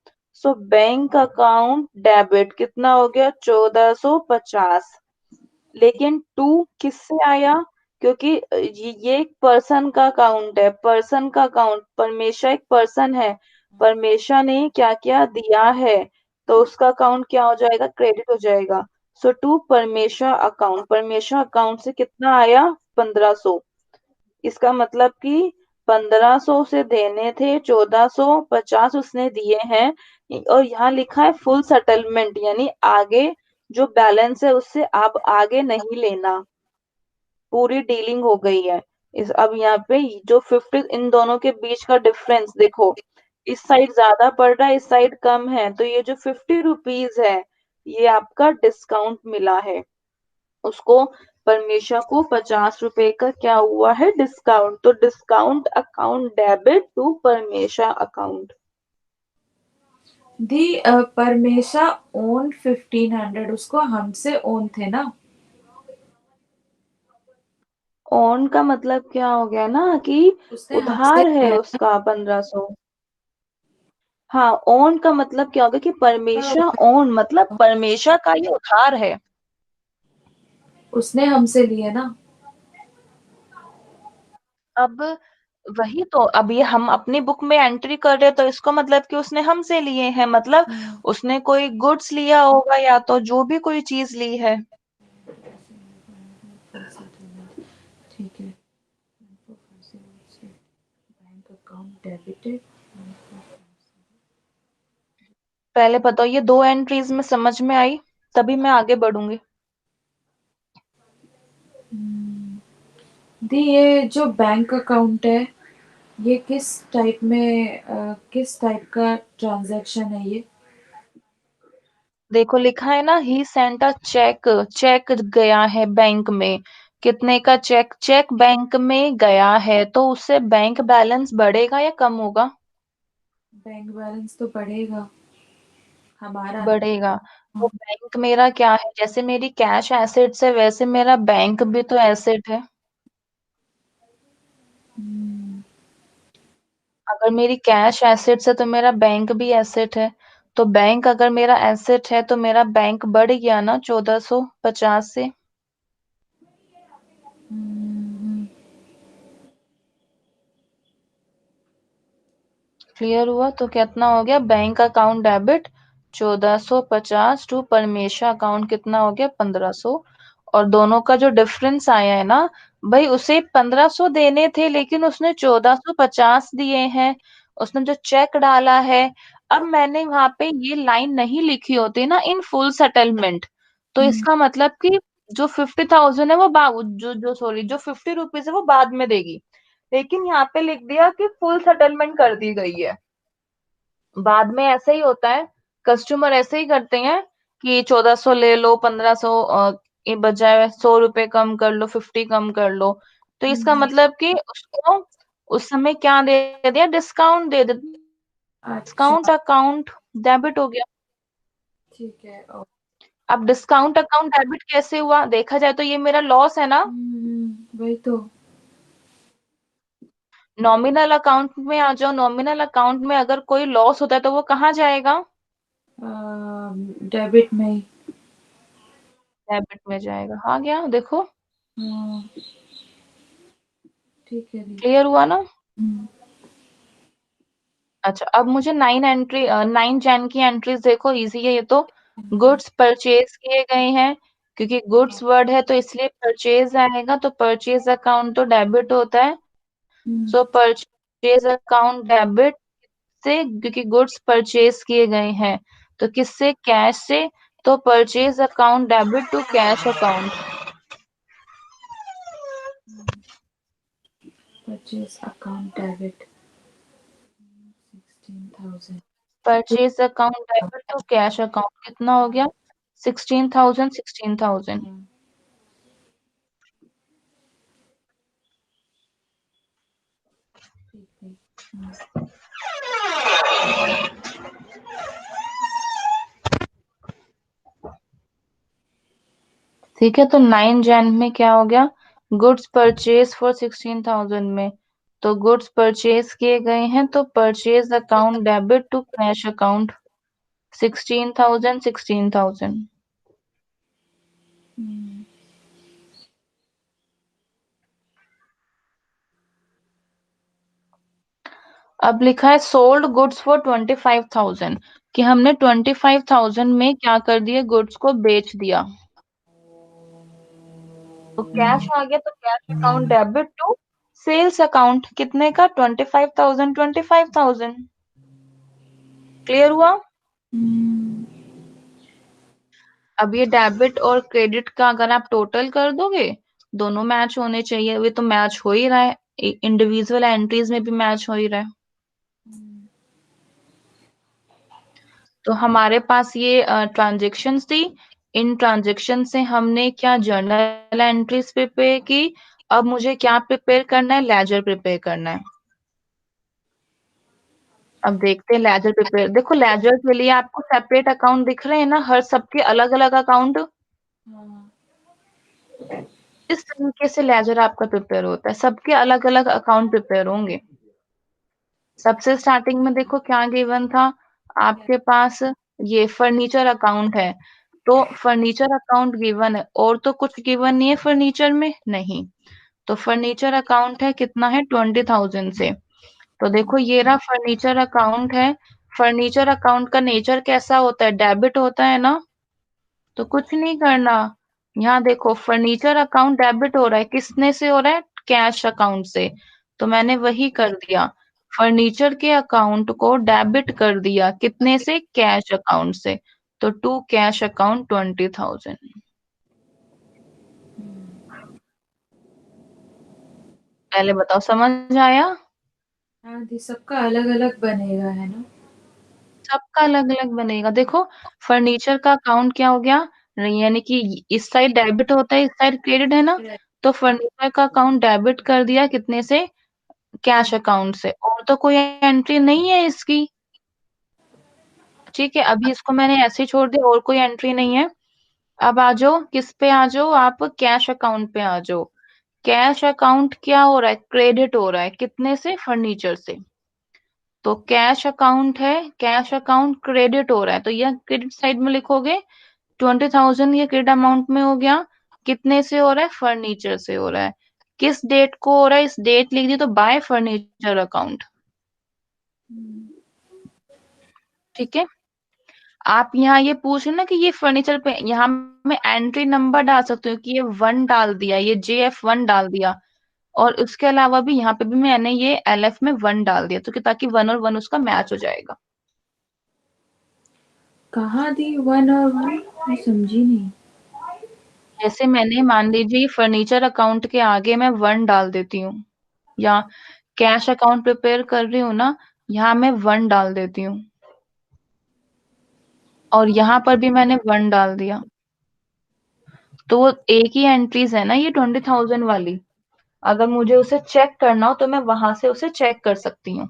सो बैंक अकाउंट डेबिट कितना हो गया, 1450। लेकिन टू किससे आया, क्योंकि ये एक पर्सन का अकाउंट है, पर्सन का अकाउंट, परमेशा एक पर्सन है, परमेशा ने क्या क्या दिया है, तो उसका अकाउंट क्या हो जाएगा, क्रेडिट हो जाएगा। सो टू परमेशा अकाउंट, परमेशा अकाउंट से कितना आया, 1500। इसका मतलब कि 1500 से देने थे, 1450 उसने दिए हैं। और यहाँ लिखा है फुल सेटलमेंट, यानी आगे जो बैलेंस है उससे आप आगे नहीं लेना, पूरी डीलिंग हो गई है। इस अब यहाँ पे जो 50, इन दोनों के बीच का डिफरेंस देखो, इस साइड ज्यादा पड़ रहा है, इस साइड कम है, तो ये जो 50 रुपीज है, ये आपका डिस्काउंट मिला है। उसको, परमेशा को 50 रुपए का क्या हुआ है, डिस्काउंट। तो discount account debit to Paramesha account. The Paramesha own 1500, उसको हमसे ओन थे ना। ऑन का मतलब क्या हो गया ना कि उसने हमसे उधार है लिया है उसका 1500। हाँ, ओन का मतलब क्या होगा कि ना, परमेशा ओन मतलब परमेशा का ये उधार है। उसने हमसे लिए ना। अब वही तो, अब ये हम अपनी बुक में एंट्री कर रहे हैं तो इसको मतलब कि उसने हमसे लिए हैं, मतलब हाँ, उसने कोई गुड्स लिया होगा या तो जो भी कोई चीज ली है। ठीक है। Bank account debited. पहले बताओ ये दो एंट्रीज में समझ में आई, तभी मैं आगे बढ़ूंगी। दी ये जो बैंक अकाउंट है, ये किस टाइप का ट्रांजैक्शन है ये? देखो लिखा है ना, ही सेंट अ चेक, चेक गया है बैंक में। कितने का चेक? चेक बैंक में गया है तो उससे बैंक बैलेंस बढ़ेगा या कम होगा? बैंक बैलेंस तो बढ़ेगा हमारा ना। बढ़ेगा। तो हाँ। बैंक मेरा क्या है, जैसे मेरी कैश एसेट्स है वैसे मेरा बैंक भी तो एसेट है। हम्म, अगर मेरी कैश एसेट्स है तो मेरा बैंक भी एसेट है। तो बैंक अगर मेरा एसेट है तो मेरा बैंक बढ़ गया ना 1450 से। हम्म, क्लियर हुआ? तो कितना हो गया, bank account debit 1450 to Paramesha account कितना हो गया 1500। और दोनों का जो डिफरेंस आया है ना, भाई उसे 1500 देने थे लेकिन उसने 1450 दिए हैं। उसने जो चेक डाला है, अब मैंने वहां पे ये लाइन नहीं लिखी होती ना, इन फुल सेटलमेंट, तो हम्म, इसका मतलब कि जो 50,000 है वो जो जो सॉरी जो 50 रुपीज है वो बाद में देगी। लेकिन यहाँ पे लिख दिया कि फुल सेटलमेंट कर दी गई है। बाद में ऐसे ही होता है, कस्टमर ऐसे ही करते हैं कि 1400 ले लो, 1500 ये बजाय 100 रुपए कम कर लो, 50 कम कर लो। तो इसका हम्म, मतलब कि उसको उस समय क्या दे दिया, डिस्काउंट दे दिया। अच्छा। डिस्काउंट अकाउंट डेबिट हो गया। ठीक है। और अब डिस्काउंट अकाउंट डेबिट कैसे हुआ, देखा जाए तो ये मेरा लॉस है ना। वही तो। नॉमिनल अकाउंट में आ जाओ, नॉमिनल अकाउंट में अगर कोई लॉस होता है तो वो कहाँ जाएगा? डेबिट में ही। डेबिट में जाएगा। आ गया देखो। हाँ, ठीक है दी। क्लियर हुआ ना? हम्म, अच्छा, अब मुझे 9 जैन की एंट्रीज देखो, इजी है ये तो। गुड्स परचेज किए गए हैं, क्योंकि गुड्स वर्ड है तो इसलिए परचेज आएगा, तो परचेज अकाउंट तो डेबिट होता है। हम्म, सो परचेज अकाउंट डेबिट से, क्योंकि गुड्स परचेज किए गए हैं तो किससे? कैश से। तो purchase account debit to cash account. Purchase account debit 16,000। Purchase account debit to cash account कितना हो गया? 16,000, 16,000। हाँ, ठीक है। ठीक है, तो 9 जैन में क्या हो गया? गुड्स परचेज फॉर 16,000 में, तो गुड्स परचेज किए गए हैं तो purchase account debit to cash account 16,000, 16,000। Hmm, अब लिखा है सोल्ड गुड्स फॉर 25,000, कि हमने 25,000 में क्या कर दिया, गुड्स को बेच दिया। तो कैश आ गया, तो cash account debit to sales account कितने का? 25,000, 25,000। क्लियर हुआ? हम्म, अब ये डेबिट और क्रेडिट का अगर आप टोटल कर दोगे, दोनों मैच होने चाहिए, अभी तो मैच हो ही रहा है, इंडिविजुअल एंट्रीज में भी मैच हो ही रहा है। तो हमारे पास ये ट्रांजेक्शन्स थी। इन ट्रांजेक्शन से हमने क्या जर्नल एंट्रीज प्रिपेयर की। अब मुझे क्या प्रिपेयर करना है, लेजर प्रिपेयर करना है। अब देखते हैं लेजर प्रिपेयर। देखो लेजर के लिए आपको सेपरेट अकाउंट दिख रहे हैं ना, हर सबके अलग अलग अकाउंट। हाँ, इस तरीके से लेजर आपका प्रिपेयर होता है, सबके अलग अलग अकाउंट प्रिपेयर होंगे। सबसे स्टार्टिंग में देखो क्या गिवन था आपके पास, ये फर्नीचर अकाउंट है, तो फर्नीचर अकाउंट गिवन है, और तो कुछ गिवन नहीं है फर्नीचर में, नहीं। तो फर्नीचर अकाउंट है, कितना है, 20,000 से। तो देखो ये रहा फर्नीचर अकाउंट है। फर्नीचर अकाउंट का नेचर कैसा होता है, डेबिट होता है ना। तो कुछ नहीं करना, यहाँ देखो फर्नीचर अकाउंट डेबिट हो रहा है, किसने से हो रहा है, कैश अकाउंट से। तो मैंने वही कर दिया, फर्नीचर के अकाउंट को डेबिट कर दिया, कितने से, कैश अकाउंट से। तो टू कैश अकाउंट 20,000। पहले बताओ, समझ आया। हाँ दी, सबका अलग अलग बनेगा है ना। सबका अलग अलग बनेगा। देखो फर्नीचर का अकाउंट क्या हो गया, यानी कि इस साइड डेबिट होता है, इस साइड क्रेडिट है ना। तो फर्नीचर का अकाउंट डेबिट कर दिया, कितने से, कैश अकाउंट से, और तो कोई एंट्री नहीं है इसकी। ठीक है, अभी इसको मैंने ऐसे ही छोड़ दिया, और कोई एंट्री नहीं है। अब आ जाओ, किस पे आ जाओ आप, कैश अकाउंट पे आ जाओ। कैश अकाउंट क्या हो रहा है, क्रेडिट हो रहा है, कितने से, फर्नीचर से। तो कैश अकाउंट है, कैश अकाउंट क्रेडिट हो रहा है, तो यह क्रेडिट साइड में लिखोगे। 20,000 ये क्रेडिट अमाउंट में हो गया, कितने से हो रहा है, फर्नीचर से हो रहा है। किस डेट को हो रहा है, इस डेट लिख दी, तो बाय फर्नीचर अकाउंट। ठीक है, आप यहाँ ये पूछ रहे ना कि ये फर्नीचर पे, यहाँ मैं एंट्री नंबर डाल सकती हूँ कि ये 1 डाल दिया, ये JF1 डाल दिया, और उसके अलावा भी यहाँ पे भी मैंने ये LF में 1 डाल दिया, तो कि ताकि 1 और 1 उसका मैच हो जाएगा। कहाँ दी वन और वन, मैं समझी नहीं। जैसे मैंने, मान लीजिए फर्नीचर अकाउंट के आगे मैं 1 डाल देती हूँ, या कैश अकाउंट प्रिपेयर कर रही हूँ ना, यहाँ मैं 1 डाल देती हूँ, और यहाँ पर भी मैंने 1 डाल दिया। तो वो एक ही एंट्रीज है ना ये 20,000 वाली। अगर मुझे उसे चेक करना हो तो मैं वहां से उसे चेक कर सकती हूँ।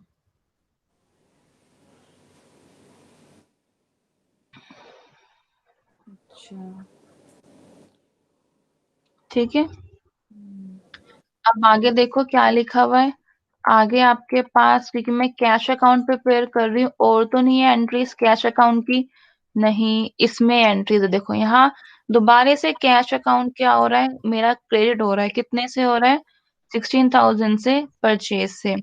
अच्छा। ठीक है, अब आगे देखो क्या लिखा हुआ है। आगे आपके पास, क्योंकि मैं कैश अकाउंट प्रिपेयर कर रही हूँ, और तो नहीं है एंट्रीज कैश अकाउंट की, नहीं इसमें एंट्रीज है। देखो यहाँ दोबारा से कैश अकाउंट क्या हो रहा है, मेरा क्रेडिट हो रहा है, कितने से हो रहा है, 16,000 से, परचेज से।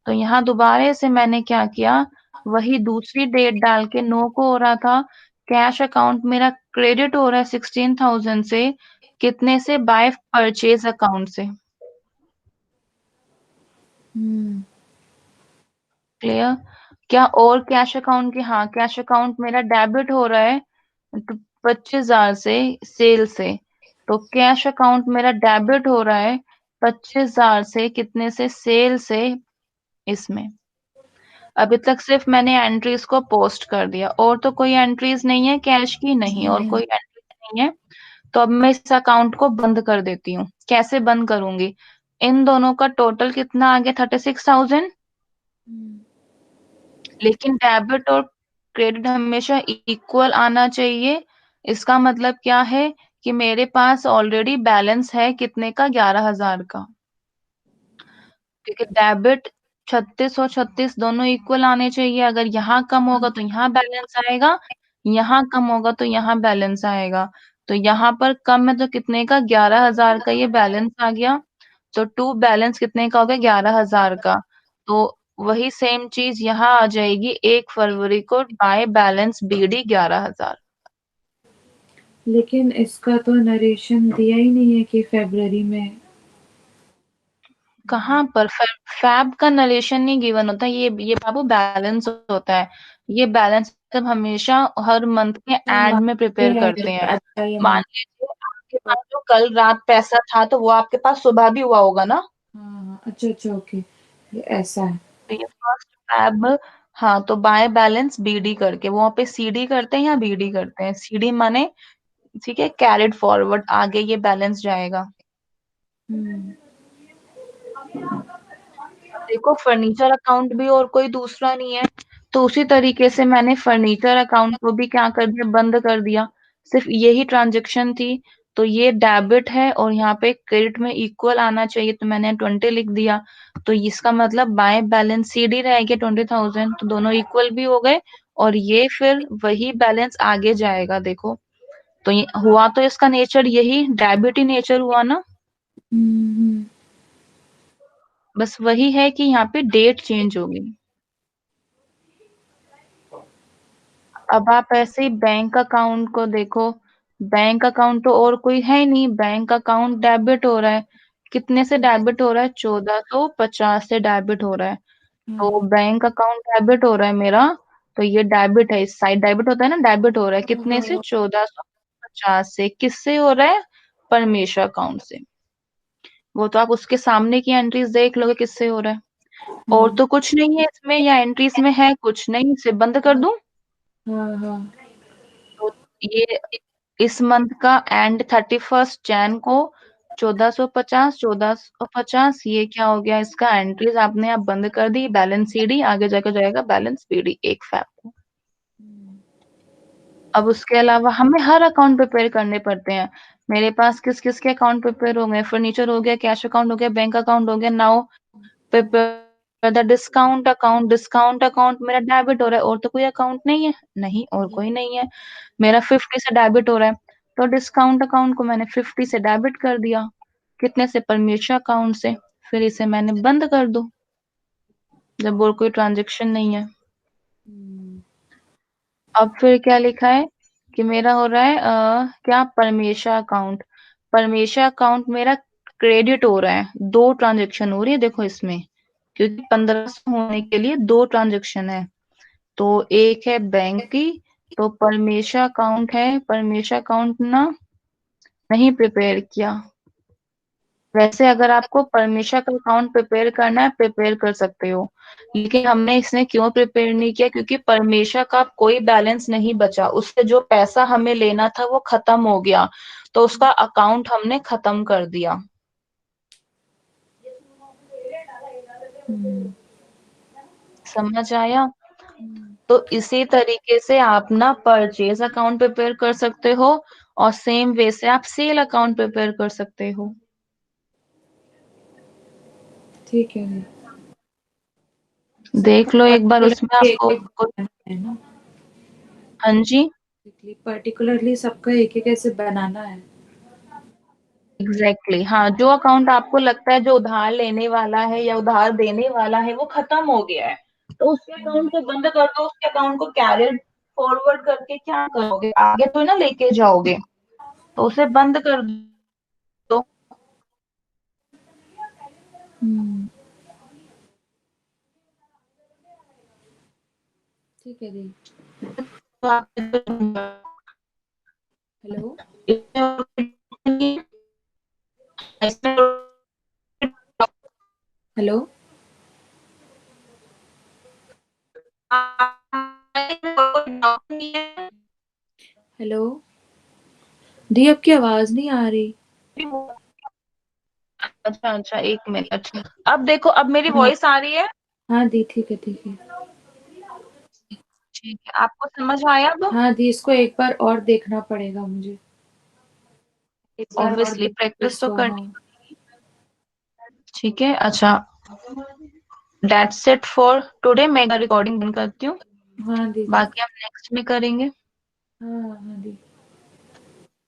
तो यहाँ दोबारा से मैंने क्या किया, वही दूसरी डेट डाल के, नो को हो रहा था, कैश अकाउंट मेरा क्रेडिट हो रहा है 16,000 से, कितने से, बाय परचेज अकाउंट से। हम्म। क्लियर। क्या और कैश अकाउंट की, हाँ कैश अकाउंट मेरा डेबिट हो रहा है, तो 25,000 से, सेल से। तो कैश अकाउंट मेरा डेबिट हो रहा है 25,000 से, कितने से, सेल से, इसमें। अभी तक सिर्फ मैंने एंट्रीज को पोस्ट कर दिया, और तो कोई एंट्रीज नहीं है कैश की, नहीं और नहीं। कोई एंट्रीज नहीं है। तो अब मैं इस अकाउंट को बंद कर देती हूँ। कैसे बंद करूंगी, इन दोनों का टोटल कितना आ गया, 36,000। हम्म। लेकिन डेबिट और क्रेडिट हमेशा इक्वल आना चाहिए। इसका मतलब क्या है, कि मेरे पास ऑलरेडी बैलेंस है कितने का, 11,000 का। क्योंकि डेबिट 36 और 36 दोनों इक्वल आने चाहिए। अगर यहाँ कम होगा तो यहाँ बैलेंस आएगा, यहाँ कम होगा तो यहाँ बैलेंस आएगा। तो यहाँ पर कम है तो कितने का, 11,000 का ये बैलेंस आ गया। तो टू बैलेंस कितने का हो गया, 11,000 का। तो वही सेम चीज यहाँ आ जाएगी, 1 फरवरी को बाय बैलेंस BD 11,000। लेकिन इसका तो नरेशन दिया ही नहीं है कि फरवरी में। कहाँ पर, फैब का नरेशन नहीं गिवन होता, ये बाबू बैलेंस होता है। ये बैलेंस सब हमेशा हर मंथ के अच्छा एंड में मानते प्रिपेयर हैं, करते हैं। अच्छा ये मान मान। लीजिए आपके पास जो कल रात पैसा था, तो वो आपके पास सुबह भी हुआ होगा ना। हाँ हाँ, अच्छा अच्छा, ओके, ये ऐसा है। तो ये फर्स्ट फैब, हाँ, तो बाय बैलेंस BD करके, वो वहाँ पे CD करते हैं या BD करते हैं, CD माने, ठीक है, कैरिड फॉरवर्ड, आगे ये बैलेंस जाएगा। हम्म। अब देखो फर्नीचर अकाउंट भी और कोई दूसरा नहीं है, तो उसी तरीके से मैंने फर्नीचर अकाउंट को भी क्या कर दिया, बंद कर दिया। सिर्फ यही ट्रांजेक्शन थी, तो ये डेबिट है और यहाँ पे क्रेडिट में इक्वल आना चाहिए, तो मैंने 20 लिख दिया। तो इसका मतलब बाय बैलेंस सीडी रहेगी 20,000, तो दोनों इक्वल भी हो गए। और ये फिर वही बैलेंस आगे जाएगा, देखो। तो ये हुआ, तो इसका नेचर यही डेबिट ही नेचर हुआ ना। हम्म। बस वही है कि यहाँ पे डेट चेंज होगी। अब आप ऐसे ही बैंक अकाउंट को देखो। बैंक अकाउंट तो और कोई है ही नहीं, बैंक अकाउंट डेबिट हो रहा है। कितने से डेबिट हो रहा है? 1450 से डेबिट हो रहा है। तो हाँ बैंक अकाउंट डेबिट हो रहा है मेरा। तो ये डेबिट है, इस साइड डेबिट होता है ना, डेबिट हो रहा है हाँ कितने से? हाँ। 1450 से। किससे हो रहा है? परमेश अकाउंट से। वो तो आप उसके सामने की एंट्रीज देख लोगे किससे हो रहा है। और हाँ तो कुछ नहीं है इसमें, या एंट्रीज में है कुछ नहीं, इसे बंद कर दूं। हाँ हाँ। तो ये इस मंथ का एंड 31 जैन को 1450 ये क्या हो गया? इसका एंट्रीज आपने आप बंद कर दी। बैलेंस सीडी आगे जाकर जाएगा बैलेंस बीडी 1 फैब को। अब उसके अलावा हमें हर अकाउंट प्रिपेयर करने पड़ते हैं। मेरे पास किस किस के अकाउंट प्रिपेयर हो गए? फर्नीचर हो गया, कैश अकाउंट हो गया, बैंक अकाउंट हो गया। Now prepare the discount account. Discount account मेरा डेबिट हो रहा है, और तो कोई अकाउंट नहीं है। नहीं, और कोई नहीं है। मेरा 50 से डेबिट हो रहा है। तो डिस्काउंट अकाउंट को मैंने 50 से डेबिट कर दिया। कितने से? परमेशा अकाउंट से। फिर इसे मैंने बंद कर दो जब और कोई ट्रांजेक्शन नहीं है। हम्म। अब फिर क्या लिखा है कि मेरा हो रहा है क्या? परमेशा अकाउंट। परमेशा अकाउंट मेरा क्रेडिट हो रहा है। दो ट्रांजेक्शन हो रही है देखो इसमें, क्योंकि 1500 होने के लिए दो ट्रांजेक्शन है। तो एक है बैंक की। तो परमेशा अकाउंट है, परमेशा अकाउंट ना नहीं प्रिपेयर किया। वैसे अगर आपको परमेशा का अकाउंट प्रिपेयर करना है, प्रिपेयर कर सकते हो। लेकिन हमने इसने क्यों प्रिपेयर नहीं किया? क्योंकि परमेशा का कोई बैलेंस नहीं बचा, उससे जो पैसा हमें लेना था वो खत्म हो गया। तो उसका अकाउंट हमने खत्म कर दिया। हम्म। समझ आया? तो इसी तरीके से आप ना परचेज अकाउंट प्रिपेयर कर सकते हो, और सेम वे से आप सेल अकाउंट प्रिपेयर कर सकते हो। ठीक है जी। सबका देख लो एक बार उसमें पर्टिकुलरली एक आपको एक बनाना है ना। हाँ जी। पर्टिकुलरली सबका एक एक ऐसे बनाना है। एग्जैक्टली हाँ, जो अकाउंट आपको लगता है जो उधार लेने वाला है या उधार देने वाला है वो खत्म हो गया है, तो उसके अकाउंट को बंद कर दो। उसके अकाउंट को कैरी फॉरवर्ड करके क्या करोगे? आगे तो ना लेके जाओगे, तो उसे बंद कर दो। हम्म। ठीक है जी। तो हेलो। हेलो। हेलो। दी आपकी आवाज नहीं आ रही। अच्छा अच्छा, 1 मिनट। अब देखो, अब मेरी हाँ वॉइस आ रही है? हाँ दी, ठीक है ठीक है। ठीक है, आपको समझ आया अब? हाँ दी, इसको एक बार और देखना पड़ेगा मुझे। एक बार और ऑब्वियसली देख लो प्रैक्टिस तो इसको, हाँ। करनी। ठीक है, अच्छा। That's it for today. मैं रिकॉर्डिंग बंद करती हूँ। हाँ दीदी। बाकी हम नेक्स्ट में करेंगे। हाँ हाँ दी।